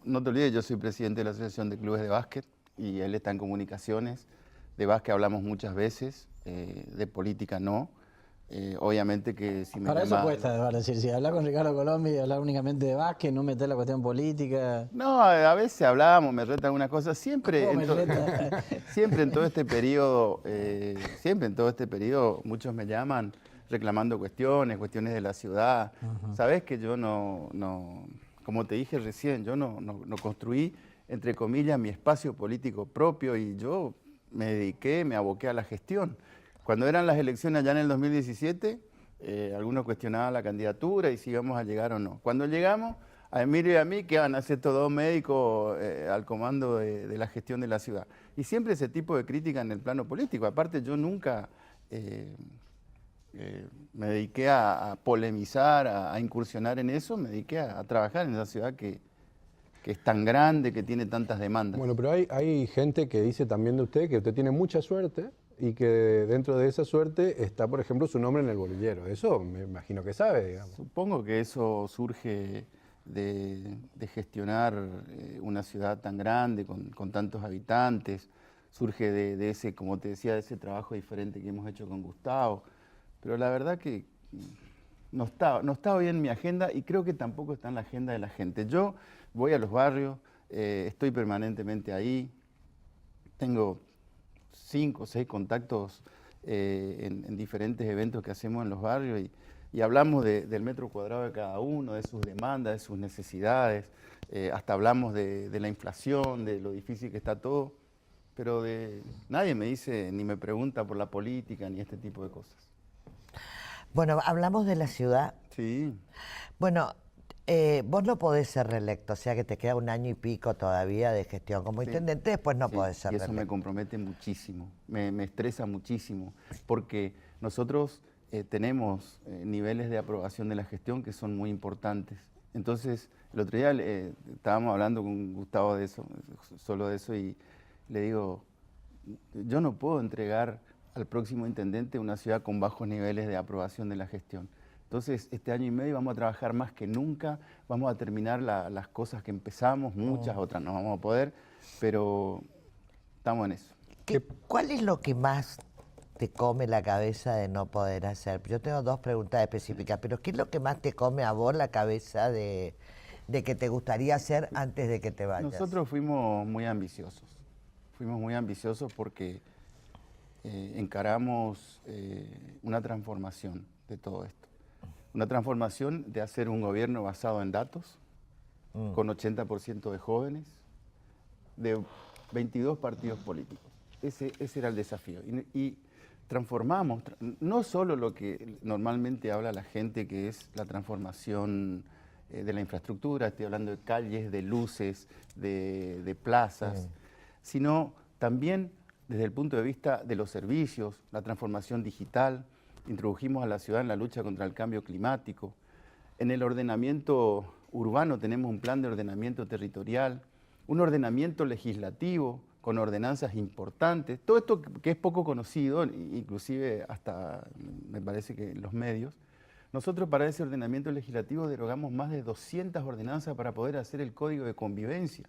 no te olvides, yo soy presidente de la Asociación de Clubes de Básquet y él está en comunicaciones. De básquet hablamos muchas veces, de política no. Obviamente que si me Para llama... eso cuesta, Eduardo, decir, si hablar con Ricardo Colombi y hablar únicamente de básquet, no meter la cuestión política. No, a veces hablábamos, me reta algunas cosas, siempre en todo este periodo, muchos me llaman reclamando cuestiones de la ciudad. Sabés que yo no, como te dije recién, yo no construí, entre comillas, mi espacio político propio y yo me aboqué a la gestión. Cuando eran las elecciones allá en el 2017, algunos cuestionaban la candidatura y si íbamos a llegar o no. Cuando llegamos, a Emilio y a mí, que van a ser todos médicos al comando de la gestión de la ciudad. Y siempre ese tipo de crítica en el plano político. Aparte, yo nunca me dediqué a polemizar, a incursionar en eso, me dediqué a trabajar en esa ciudad que es tan grande, que tiene tantas demandas. Bueno, pero hay gente que dice también de usted que usted tiene mucha suerte y que dentro de esa suerte está, por ejemplo, su nombre en el bolillero. Eso me imagino que sabe, digamos. Supongo que eso surge de gestionar una ciudad tan grande, con tantos habitantes, surge de ese, como te decía, de ese trabajo diferente que hemos hecho con Gustavo. Pero la verdad que no está hoy en mi agenda y creo que tampoco está en la agenda de la gente. Yo voy a los barrios, estoy permanentemente ahí, tengo 5 o 6 contactos en diferentes eventos que hacemos en los barrios y hablamos del metro cuadrado de cada uno, de sus demandas, de sus necesidades, hasta hablamos de la inflación, de lo difícil que está todo, pero nadie me dice ni me pregunta por la política ni este tipo de cosas. Bueno, hablamos de la ciudad. Sí. Bueno, vos no podés ser reelecto, o sea que te queda 1 año y pico todavía de gestión como intendente, después no podés ser y eso reelecto. me compromete muchísimo, me estresa muchísimo, porque nosotros tenemos niveles de aprobación de la gestión que son muy importantes. Entonces, el otro día estábamos hablando con Gustavo de eso, solo de eso, y le digo, yo no puedo entregar al próximo intendente una ciudad con bajos niveles de aprobación de la gestión. Entonces, este año y medio vamos a trabajar más que nunca, vamos a terminar las cosas que empezamos, muchas otras no vamos a poder, pero estamos en eso. ¿Cuál es lo que más te come la cabeza de no poder hacer? Yo tengo 2 preguntas específicas, pero ¿qué es lo que más te come a vos la cabeza de que te gustaría hacer antes de que te vayas? Nosotros fuimos muy ambiciosos porque encaramos una transformación de todo esto. Una transformación de hacer un gobierno basado en datos, con 80% de jóvenes, de 22 partidos políticos. Ese era el desafío. Y transformamos, no solo lo que normalmente habla la gente, que es la transformación de la infraestructura, estoy hablando de calles, de luces, de plazas, sino también desde el punto de vista de los servicios, la transformación digital. Introdujimos a la ciudad en la lucha contra el cambio climático. En el ordenamiento urbano tenemos un plan de ordenamiento territorial, un ordenamiento legislativo con ordenanzas importantes. Todo esto que es poco conocido, inclusive hasta me parece que en los medios. Nosotros para ese ordenamiento legislativo derogamos más de 200 ordenanzas para poder hacer el Código de Convivencia.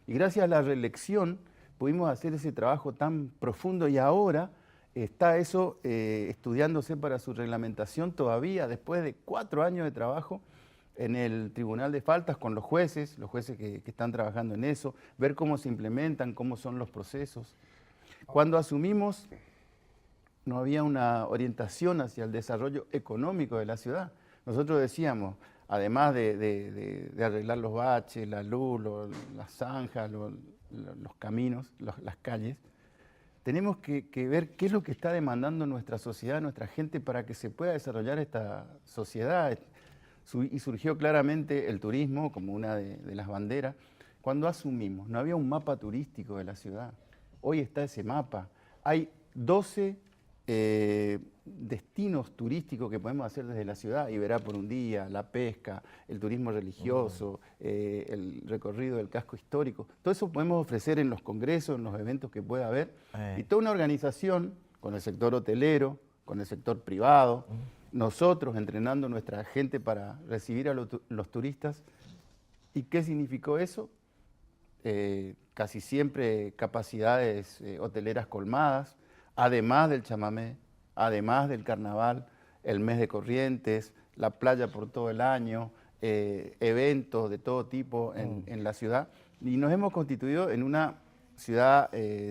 Y gracias a la reelección pudimos hacer ese trabajo tan profundo y ahora está eso estudiándose para su reglamentación todavía, después de 4 años de trabajo en el Tribunal de Faltas con los jueces que están trabajando en eso, ver cómo se implementan, cómo son los procesos. Cuando asumimos, no había una orientación hacia el desarrollo económico de la ciudad. Nosotros decíamos, además de arreglar los baches, la luz, las zanjas, los caminos, las calles, tenemos que ver qué es lo que está demandando nuestra sociedad, nuestra gente, para que se pueda desarrollar esta sociedad. Y surgió claramente el turismo como una de las banderas. Cuando asumimos, no había un mapa turístico de la ciudad. Hoy está ese mapa. Hay 12 destinos turísticos que podemos hacer desde la ciudad. Iberá por un día, la pesca, el turismo religioso, el recorrido del casco histórico. Todo eso podemos ofrecer en los congresos, en los eventos que pueda haber. Y toda una organización con el sector hotelero, con el sector privado, nosotros entrenando a nuestra gente para recibir a los turistas. ¿Y qué significó eso? Casi siempre capacidades hoteleras colmadas, además del chamamé, además del carnaval, el mes de Corrientes, la playa por todo el año, eventos de todo tipo en la ciudad. Y nos hemos constituido en una ciudad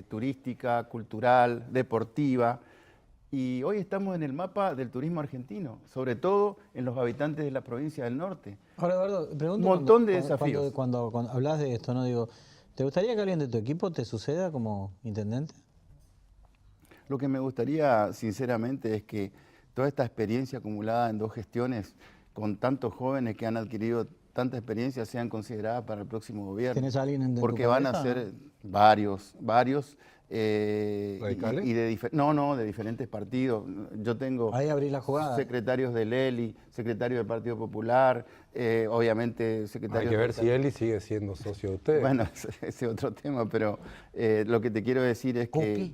turística, cultural, deportiva. Y hoy estamos en el mapa del turismo argentino, sobre todo en los habitantes de la provincia del norte. Ahora, Eduardo, pregunto, un montón de desafíos. Cuando hablas de esto, ¿no? Digo, ¿te gustaría que alguien de tu equipo te suceda como intendente? Lo que me gustaría, sinceramente, es que toda esta experiencia acumulada en 2 gestiones, con tantos jóvenes que han adquirido tanta experiencia, sean consideradas para el próximo gobierno. ¿Tienes a alguien en Porque tu van cabeza, a ser varios. ¿Radicales? Y de diferentes partidos. Yo tengo ahí abrís la jugada. Secretarios del ELI, secretario del Partido Popular, obviamente secretario... Hay que ver si Eli sigue siendo socio de ustedes. Bueno, ese es otro tema, pero lo que te quiero decir es que...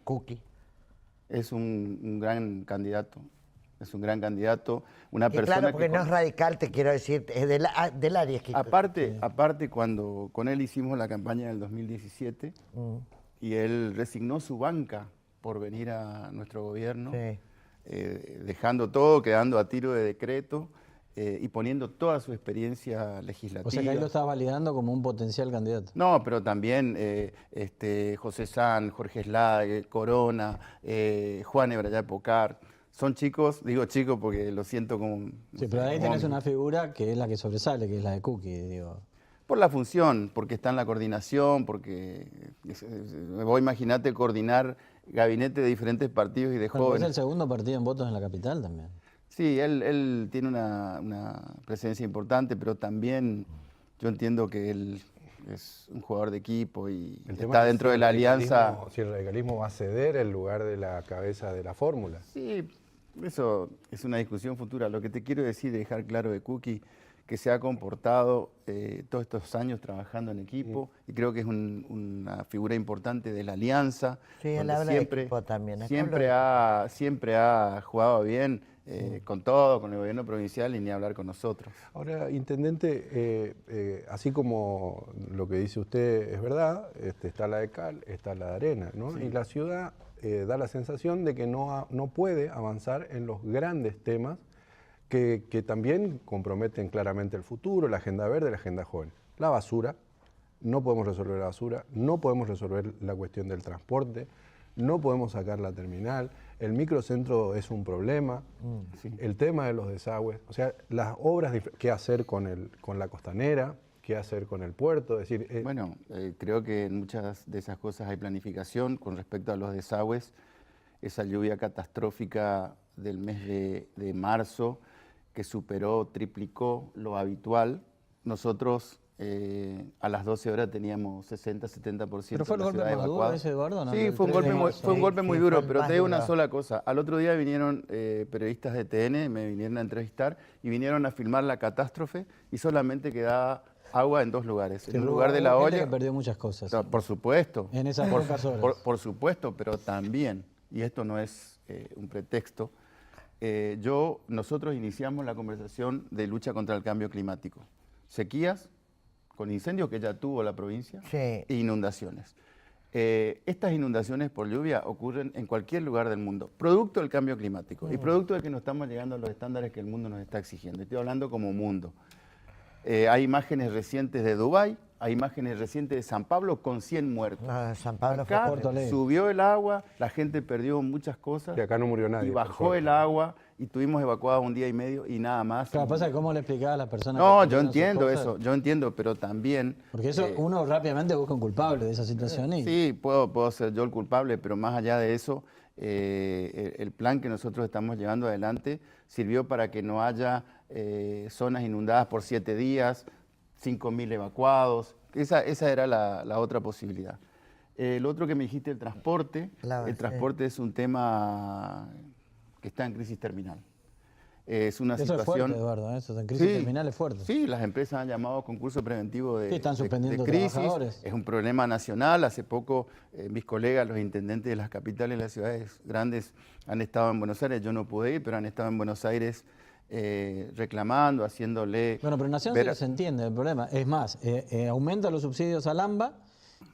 Cookie. Es un gran candidato. Es un gran candidato, una Y persona claro, porque que... no es radical, te quiero decir, es del área. Aparte, cuando con él hicimos la campaña del 2017 y él resignó su banca por venir a nuestro gobierno, dejando todo, quedando a tiro de decreto y poniendo toda su experiencia legislativa. O sea que ahí lo estás validando como un potencial candidato. No, pero también José San, Jorge Slade, Corona, Juan Ebrayá Pocar. Son chicos, digo chicos porque lo siento como... Sí, pero ahí tenés una figura que es la que sobresale, que es la de Cookie, digo. Por la función, porque está en la coordinación, porque vos imaginate coordinar gabinete de diferentes partidos y de jóvenes. Es el segundo partido en votos en la capital también. Sí, él tiene una presencia importante, pero también yo entiendo que él es un jugador de equipo y está dentro de la alianza. Si el radicalismo va a ceder el lugar de la cabeza de la fórmula. Sí, eso es una discusión futura. Lo que te quiero decir, dejar claro de Cookie, que se ha comportado todos estos años trabajando en equipo y creo que es una figura importante de la alianza. Sí, él habla de equipo también. Siempre ha jugado bien con todo, con el gobierno provincial y ni hablar con nosotros. Ahora, intendente, así como lo que dice usted es verdad, está la de cal, está la de arena, ¿no? Sí. Y la ciudad da la sensación de que no puede avanzar en los grandes temas que también comprometen claramente el futuro, la agenda verde, la agenda joven. La basura, no podemos resolver la basura, no podemos resolver la cuestión del transporte, no podemos sacar la terminal, el microcentro es un problema, el tema de los desagües, o sea, las obras, qué hacer con la costanera, qué hacer con el puerto, es decir... Bueno, creo que en muchas de esas cosas hay planificación. Con respecto a los desagües, esa lluvia catastrófica del mes de marzo, que superó, triplicó lo habitual, nosotros... a las 12 horas teníamos 60-70%. ¿Pero fue el golpe más duro ese, Eduardo? ¿No? Sí, fue un golpe muy duro, pero te digo una sola cosa. Al otro día vinieron periodistas de TN, me vinieron a entrevistar y vinieron a filmar la catástrofe y solamente quedaba agua en 2 lugares. En el lugar de la olla... Que perdió muchas cosas. No, por supuesto. En esas pocas horas. Por supuesto, pero también, y esto no es un pretexto, nosotros iniciamos la conversación de lucha contra el cambio climático. Sequías, con incendios que ya tuvo la provincia, e inundaciones. Estas inundaciones por lluvia ocurren en cualquier lugar del mundo, producto del cambio climático y producto de que no estamos llegando a los estándares que el mundo nos está exigiendo. Estoy hablando como mundo. Hay imágenes recientes de Dubái, hay imágenes recientes de San Pablo con 100 muertos. San Pablo acá fue Porto Alegre. Subió el agua, la gente perdió muchas cosas. Y acá no murió nadie. Y bajó el agua y tuvimos evacuados 1 día y medio y nada más. Claro, pasa cómo le explicaba a las personas. No, que yo sus entiendo cosas? eso, yo entiendo, pero también... Porque eso uno rápidamente busca un culpable de esa situación. Sí, puedo ser yo el culpable, pero más allá de eso, el plan que nosotros estamos llevando adelante sirvió para que no haya zonas inundadas por 7 días, 5.000 evacuados. Esa era la otra posibilidad. El otro que me dijiste, el transporte. El transporte es un tema que está en crisis terminal. Es una situación... Es fuerte, Eduardo, eso en crisis terminal es fuerte. Sí, las empresas han llamado a concurso preventivo de crisis. Es un problema nacional. Hace poco mis colegas, los intendentes de las capitales de las ciudades grandes han estado en Buenos Aires. Yo no pude ir, pero han estado en Buenos Aires reclamando, haciéndole... Bueno, pero Nación se entiende el problema. Es más, aumenta los subsidios al AMBA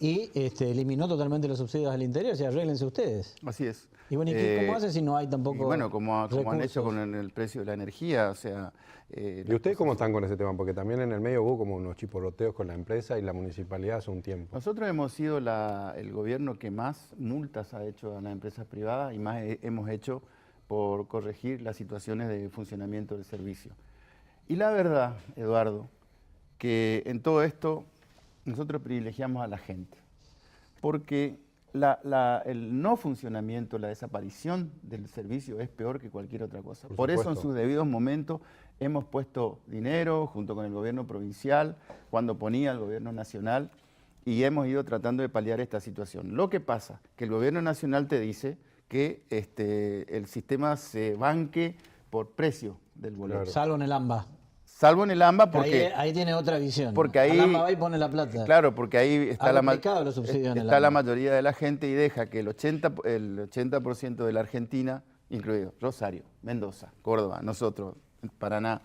y eliminó totalmente los subsidios al interior. O sea, arréglense ustedes. Así es. Y bueno, ¿cómo hace si no hay tampoco bueno, como han hecho con el precio de la energía, o sea... ¿Y ustedes cómo están con ese tema? Porque también en el medio hubo como unos chiporroteos con la empresa y la municipalidad hace un tiempo. Nosotros hemos sido el gobierno que más multas ha hecho a las empresas privadas y más hemos hecho por corregir las situaciones de funcionamiento del servicio. Y la verdad, Eduardo, que en todo esto nosotros privilegiamos a la gente, porque el no funcionamiento, la desaparición del servicio es peor que cualquier otra cosa. Por eso en sus debidos momentos hemos puesto dinero junto con el gobierno provincial, cuando ponía el gobierno nacional, y hemos ido tratando de paliar esta situación. Lo que pasa, que el gobierno nacional te dice que el sistema se banque por precio del boleto. Claro. Salvo en el AMBA. Salvo en el AMBA porque... Ahí tiene otra visión. Porque ahí... El AMBA va y pone la plata. Claro, porque ahí está, la mayoría de la gente y deja que el 80% de la Argentina, incluido Rosario, Mendoza, Córdoba, nosotros, Paraná,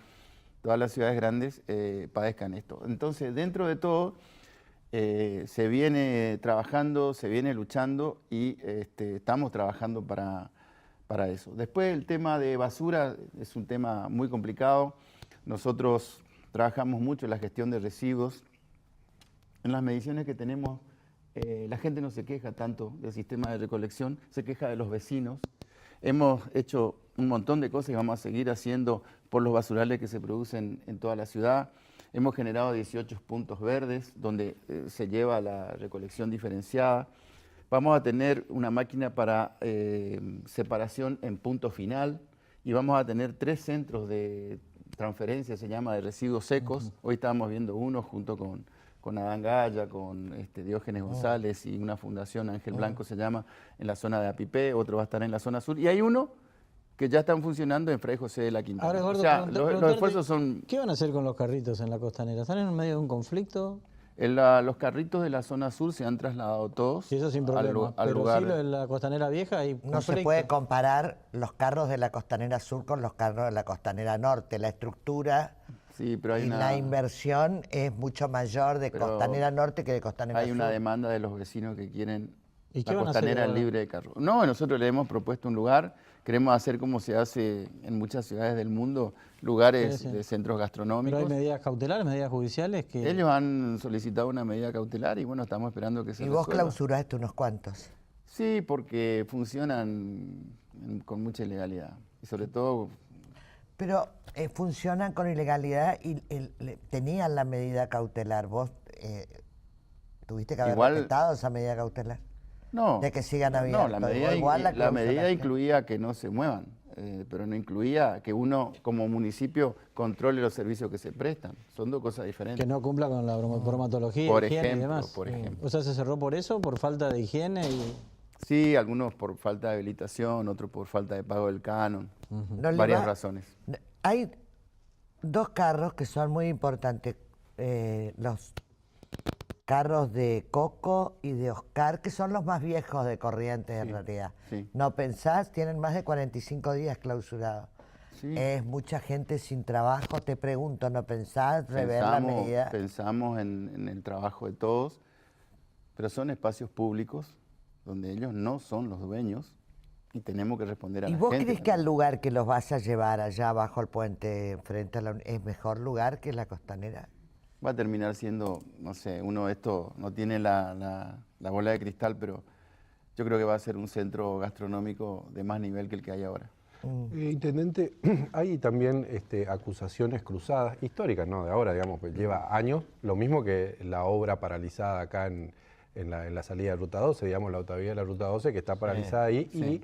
todas las ciudades grandes, padezcan esto. Entonces, dentro de todo... se viene trabajando, se viene luchando y estamos trabajando para eso. Después el tema de basura es un tema muy complicado. Nosotros trabajamos mucho en la gestión de residuos. En las mediciones que tenemos, la gente no se queja tanto del sistema de recolección, se queja de los vecinos. Hemos hecho un montón de cosas y vamos a seguir haciendo por los basurales que se producen en toda la ciudad. Hemos generado 18 puntos verdes donde se lleva la recolección diferenciada. Vamos a tener una máquina para separación en punto final y vamos a tener 3 centros de transferencia, se llama, de residuos secos. Hoy estábamos viendo uno junto con Adán Gaya, con Diógenes González y una fundación, Ángel Blanco se llama, en la zona de Apipé, otro va a estar en la zona sur. Y hay uno que ya están funcionando en Fray José de la Quintana. Ahora, Eduardo, o sea, los esfuerzos son... ¿Qué van a hacer con los carritos en la costanera? ¿Están en medio de un conflicto? Los carritos de la zona sur se han trasladado todos Sí, eso sin problema. al Pero lugar. sí, lo de la Costanera Vieja hay No se conflicto. puede comparar los carros de la Costanera Sur con los carros de la Costanera Norte. La estructura Sí, pero hay y la inversión es mucho mayor de Pero Costanera Norte que de Costanera Sur. hay una demanda de los vecinos que quieren ¿Y qué la van a hacer costanera ahora? libre de carros. No, nosotros le hemos propuesto un lugar, queremos hacer como se hace en muchas ciudades del mundo, lugares Sí, sí. de centros Pero gastronómicos. hay medidas cautelares, medidas judiciales que... Ellos han solicitado una medida cautelar y bueno, estamos esperando que se Y vos resuelva. clausuraste unos cuantos. Sí, porque funcionan con mucha ilegalidad y sobre todo Pero funcionan con ilegalidad y tenían la medida cautelar. Vos tuviste que haber Igual- respetado esa medida cautelar. no. De que sigan No, abiertos. la medida, Igual la medida clausuraste. incluía que no se muevan, pero no incluía que uno como municipio controle los servicios que se prestan. Son dos cosas diferentes. Que no cumpla con la bromatología, Por higiene y ejemplo, demás. por ejemplo. O sea, se cerró por eso, por falta de higiene y... Sí, algunos por falta de habilitación, otros por falta de pago del canon. No le Varias va- razones. Hay dos carros que son muy importantes. Los carros de Coco y de Oscar, que son los más viejos de Corrientes en realidad. sí. ¿No pensás? Tienen más de 45 días clausurados. Sí. Es mucha gente sin trabajo. Te pregunto, ¿no pensás rever la medida? Pensamos en el trabajo de todos, pero son espacios públicos donde ellos no son los dueños y tenemos que responder a ¿Y la vos gente. crees que al lugar que los vas a llevar allá bajo el puente, frente a es mejor lugar que la Costanera? Va a terminar siendo, no sé, esto no tiene la bola de cristal, pero yo creo que va a ser un centro gastronómico de más nivel que el que hay ahora. Intendente, hay también acusaciones cruzadas, históricas, ¿no? De ahora, digamos, pues lleva años, lo mismo que la obra paralizada acá en la salida de Ruta 12, digamos, la autovía de la Ruta 12, que está paralizada ahí, sí. y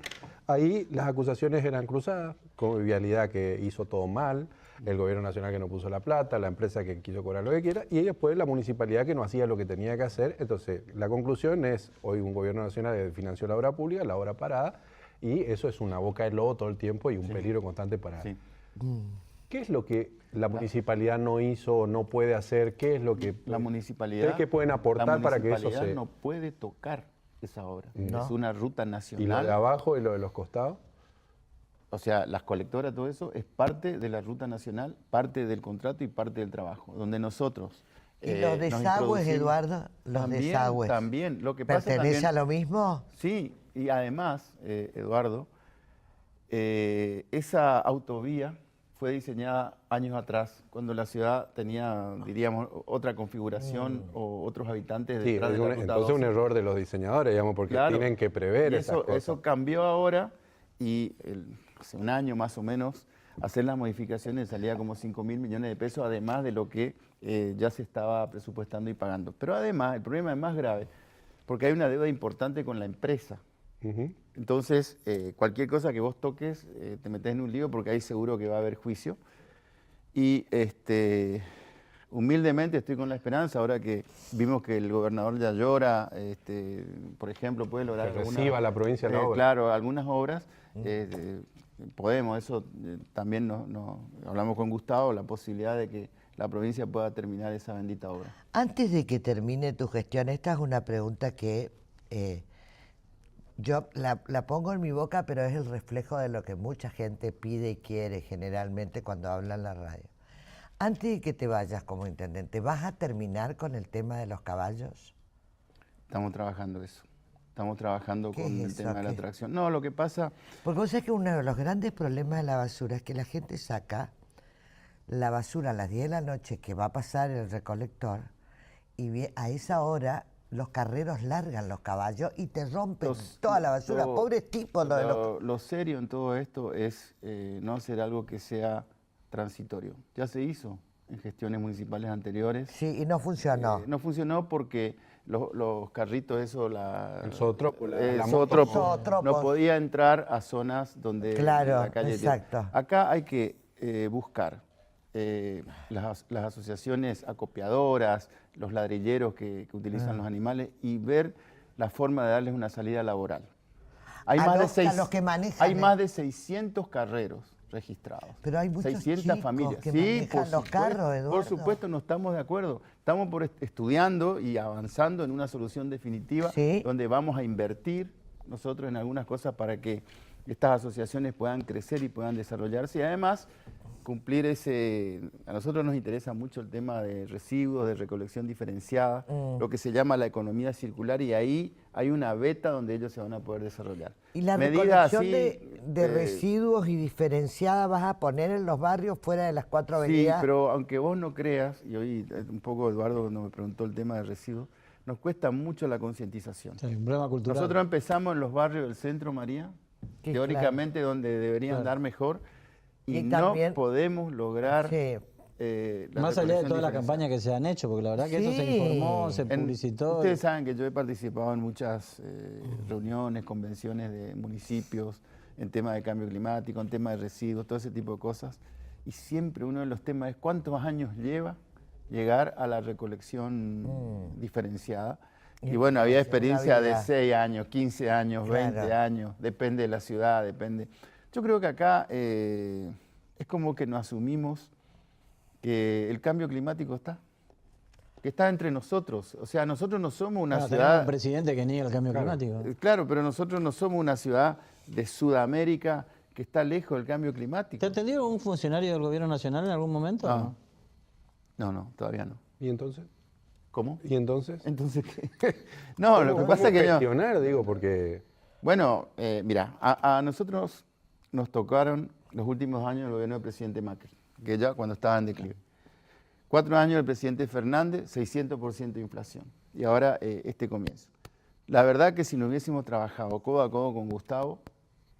ahí las acusaciones eran cruzadas, con Vialidad que hizo todo mal, el gobierno nacional que no puso la plata, la empresa que quiso cobrar lo que quiera, y después la municipalidad que no hacía lo que tenía que hacer. Entonces, la conclusión es, hoy un gobierno nacional que financió la obra pública, la obra parada, y eso es una boca de lobo todo el tiempo y un peligro constante para... Sí. ¿Qué es lo que la municipalidad no hizo o no puede hacer? ¿Qué es lo que La municipalidad, ¿cree que pueden aportar para que eso la municipalidad se... no puede tocar esa obra. No. Es una ruta y lo de nacional. abajo y lo de los costados? O sea, las colectoras, todo eso es parte de la ruta nacional, parte del contrato y parte del trabajo, donde nosotros... ¿Y los nos desagües, introducimos- Eduardo? Los también, desagües. También, lo que pasa ¿Pertenece también, a lo mismo? Sí, y además, Eduardo, esa autovía fue diseñada años atrás, cuando la ciudad tenía, diríamos, otra configuración o otros habitantes Sí, detrás de la ruta entonces un 12. error de los diseñadores, digamos, porque Claro. tienen que prever Y esas cosas. eso cambió ahora y hace un año más o menos hacer las modificaciones salía como 5.000 millones de pesos, además de lo que ya se estaba presupuestando y pagando. Pero además, el problema es más grave, porque hay una deuda importante con la empresa. Ujú. Entonces, cualquier cosa que vos toques, te metes en un lío porque ahí seguro que va a haber juicio. Y humildemente estoy con la esperanza, ahora que vimos que el gobernador ya llora, por ejemplo, puede lograr Que reciba la provincia la obra. Claro, algunas obras, podemos, eso también hablamos con Gustavo, la posibilidad de que la provincia pueda terminar esa bendita obra. Antes de que termine tu gestión, esta es una pregunta que yo la pongo en mi boca, pero es el reflejo de lo que mucha gente pide y quiere generalmente cuando habla en la radio. Antes de que te vayas como intendente, ¿vas a terminar con el tema de los caballos? Estamos trabajando eso. Estamos trabajando ¿Qué con es el eso? tema de la ¿Qué? atracción. No, lo que pasa... Porque vos sabés que uno de los grandes problemas de la basura es que la gente saca la basura a las 10 de la noche, que va a pasar el recolector, y a esa hora los carreros largan los caballos y te rompen toda la basura. Pobres tipos. Lo serio en todo esto es no hacer algo que sea transitorio. Ya se hizo en gestiones municipales anteriores. Sí, y no funcionó. No funcionó porque los carritos, eso, El zootropo, la zootropo, Zootropos. no podía entrar a zonas donde Claro, la calle... exacto. Acá hay que buscar las asociaciones acopiadoras, los ladrilleros que utilizan los animales y ver la forma de darles una salida laboral. Hay A más los de que manejan, hay más de 600 carreros registrados. Pero hay muchos 600 chicos familias. que Sí, manejan los carros, Eduardo. por supuesto, no estamos de acuerdo. Estamos estudiando y avanzando en una solución definitiva donde vamos a invertir nosotros en algunas cosas para que estas asociaciones puedan crecer y puedan desarrollarse y además cumplir a nosotros nos interesa mucho el tema de residuos, de recolección diferenciada, lo que se llama la economía circular y ahí hay una beta donde ellos se van a poder desarrollar. ¿Y la recolección de residuos y diferenciada vas a poner en los barrios fuera de las 4 avenidas? Sí, pero aunque vos no creas, y hoy un poco Eduardo cuando me preguntó el tema de residuos, nos cuesta mucho la concientización. Sí, un problema cultural. Nosotros empezamos en los barrios del centro, María, Sí, teóricamente donde deberían dar mejor, y no también, podemos lograr la más allá de todas las diferencial. campañas que se han hecho, porque la verdad que eso se informó, se publicitó. Ustedes saben que yo he participado en muchas reuniones, convenciones de municipios, en temas de cambio climático, en temas de residuos, todo ese tipo de cosas, y siempre uno de los temas es cuántos más años lleva llegar a la recolección diferenciada. Y bueno, había experiencia de 6 años, 15 años, 20 años, depende de la ciudad, depende. Yo creo que acá es como que nos asumimos que el cambio climático que está entre nosotros. O sea, nosotros no somos una ciudad... Tenemos un presidente que niega el cambio climático. Claro, pero nosotros no somos una ciudad de Sudamérica que está lejos del cambio climático. ¿Te atendió un funcionario del gobierno nacional en algún momento? No, todavía no. ¿Y entonces? ¿Cómo? ¿Y entonces? ¿Entonces qué? No, lo que pasa es que gestionar, digo, porque... Bueno, mira, a nosotros nos tocaron los últimos años del gobierno del presidente Macri, que ya cuando estaba en declive. 4 años del presidente Fernández, 600% de inflación. Y ahora este comienzo. La verdad que si no hubiésemos trabajado codo a codo con Gustavo,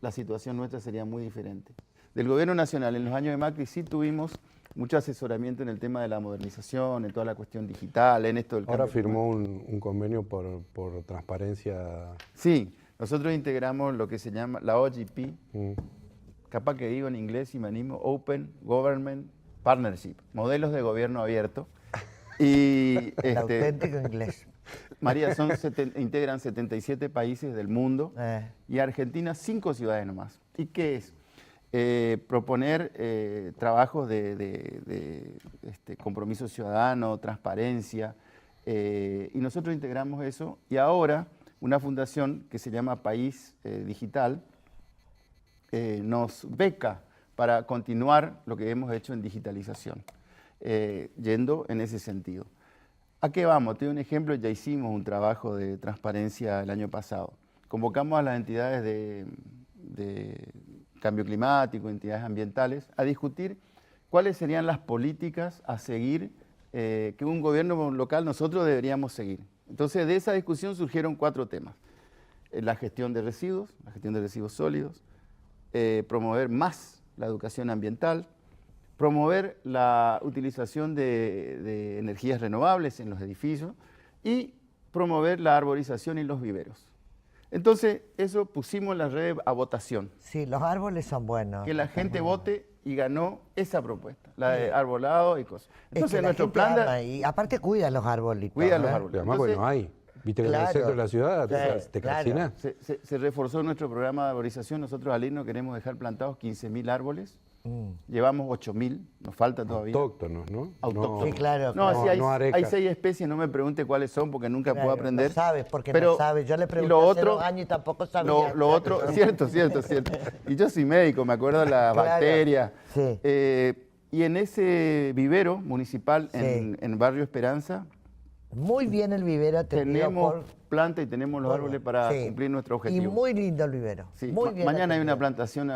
la situación nuestra sería muy diferente. Del gobierno nacional, en los años de Macri sí tuvimos mucho asesoramiento en el tema de la modernización, en toda la cuestión digital, en esto del cambio. Ahora firmó un convenio por transparencia. Sí, nosotros integramos lo que se llama la OGP, capaz que digo en inglés y me animo, Open Government Partnership, modelos de gobierno abierto. Y el auténtico inglés. María, integran 77 países del mundo y Argentina 5 ciudades nomás. ¿Y qué es? Proponer trabajos de compromiso ciudadano, transparencia, y nosotros integramos eso y ahora una fundación que se llama País Digital nos beca para continuar lo que hemos hecho en digitalización, yendo en ese sentido. ¿A qué vamos? Te doy un ejemplo, ya hicimos un trabajo de transparencia el año pasado. Convocamos a las entidades de cambio climático, entidades ambientales, a discutir cuáles serían las políticas a seguir que un gobierno local nosotros deberíamos seguir. Entonces, de esa discusión surgieron 4 temas. La gestión de residuos sólidos, promover más la educación ambiental, promover la utilización de energías renovables en los edificios y promover la arborización y los viveros. Entonces, eso pusimos en la red a votación. Sí, los árboles son buenos. Que la gente vote y ganó esa propuesta, la de arbolado y cosas. Entonces, es que nuestro plan... y aparte cuida los arbolitos. Cuida los árboles. Además, Entonces, bueno, hay. Viste que en el centro de la ciudad te calcinas. Se reforzó nuestro programa de arborización. Nosotros al INO queremos dejar plantados 15.000 árboles. Llevamos 8.000, nos falta todavía. Autóctonos, ¿no? Autóctonos. Sí, claro. No, claro. Sí, hay 6 especies, no me pregunte cuáles son porque nunca puedo aprender. No sabes, porque pero, no sabes. Yo le pregunté hace 2 años y tampoco sabía. Lo otro, cierto. Y yo soy médico, me acuerdo de las bacterias. Sí. Y en ese vivero municipal en Barrio Esperanza, muy bien el vivero. Tenemos planta y tenemos los árboles para cumplir nuestro objetivo. Y muy lindo el vivero. Sí. Muy bien Mañana hay una plantación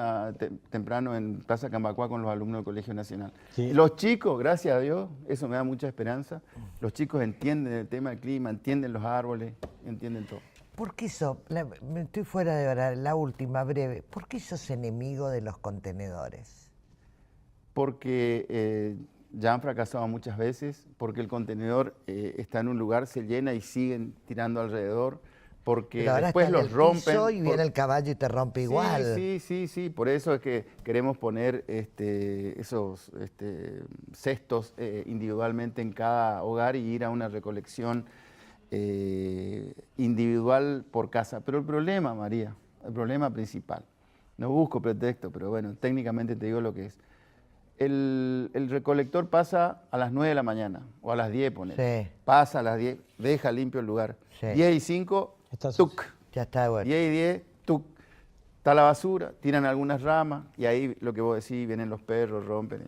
temprano en Plaza Cambacuá con los alumnos del Colegio Nacional. Sí. Los chicos, gracias a Dios, eso me da mucha esperanza, los chicos entienden el tema del clima, entienden los árboles, entienden todo. ¿Por qué estoy fuera de hora, la última, breve, ¿por qué sos enemigo de los contenedores? Porque ya han fracasado muchas veces, porque el contenedor está en un lugar, se llena y siguen tirando alrededor, porque después los rompen. Y viene el caballo y te rompe igual. Sí, por eso es que queremos poner esos cestos individualmente en cada hogar y ir a una recolección individual por casa. Pero el problema, María, el problema principal, No busco pretexto, pero bueno, técnicamente te digo lo que es. El recolector pasa a las 9 de la mañana o a las 10, ponele. Sí. Pasa a las 10, deja limpio el lugar. Sí. 10 y 5, Está tuc. Ya está bueno. 10 y 10, tuc. Está la basura, tiran algunas ramas y ahí lo que vos decís, vienen los perros, rompen.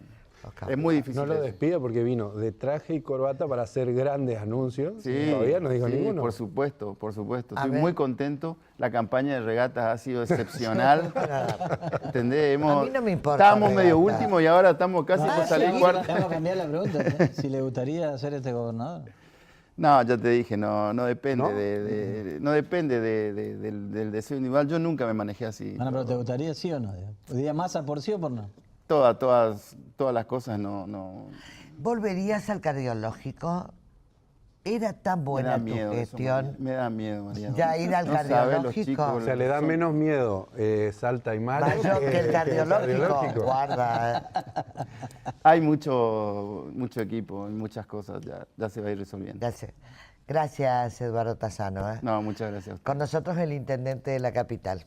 Es muy difícil. No lo eso. despida porque vino de traje y corbata para hacer grandes anuncios. Sí, Todavía no dijo sí, ninguno. por supuesto, por supuesto. A Estoy ver. muy contento. La campaña de regatas ha sido excepcional. ¿Entendés? A mí no me importa Estábamos medio regata. último y ahora estamos casi por salir cuarto. Vamos a cambiar la pregunta, ¿eh? Si le gustaría ser gobernador. No, ya te dije, no depende, ¿No? no depende del deseo individual. Yo nunca me manejé así. Bueno, pero ¿te gustaría sí o no? ¿Diría Massa por sí o por no? Todas las cosas no. ¿Volverías al cardiológico? ¿Era tan Me buena da tu miedo eso, gestión? María. Me da miedo, María. Ya ir al No sabes, los cardiológico. chicos, O sea, le da menos miedo Salta y Mayo Mayor que el cardiológico. Guarda. Hay mucho equipo, muchas cosas, ya se va a ir resolviendo. Gracias, Eduardo Tassano. No, muchas gracias a usted. Con nosotros el intendente de la capital.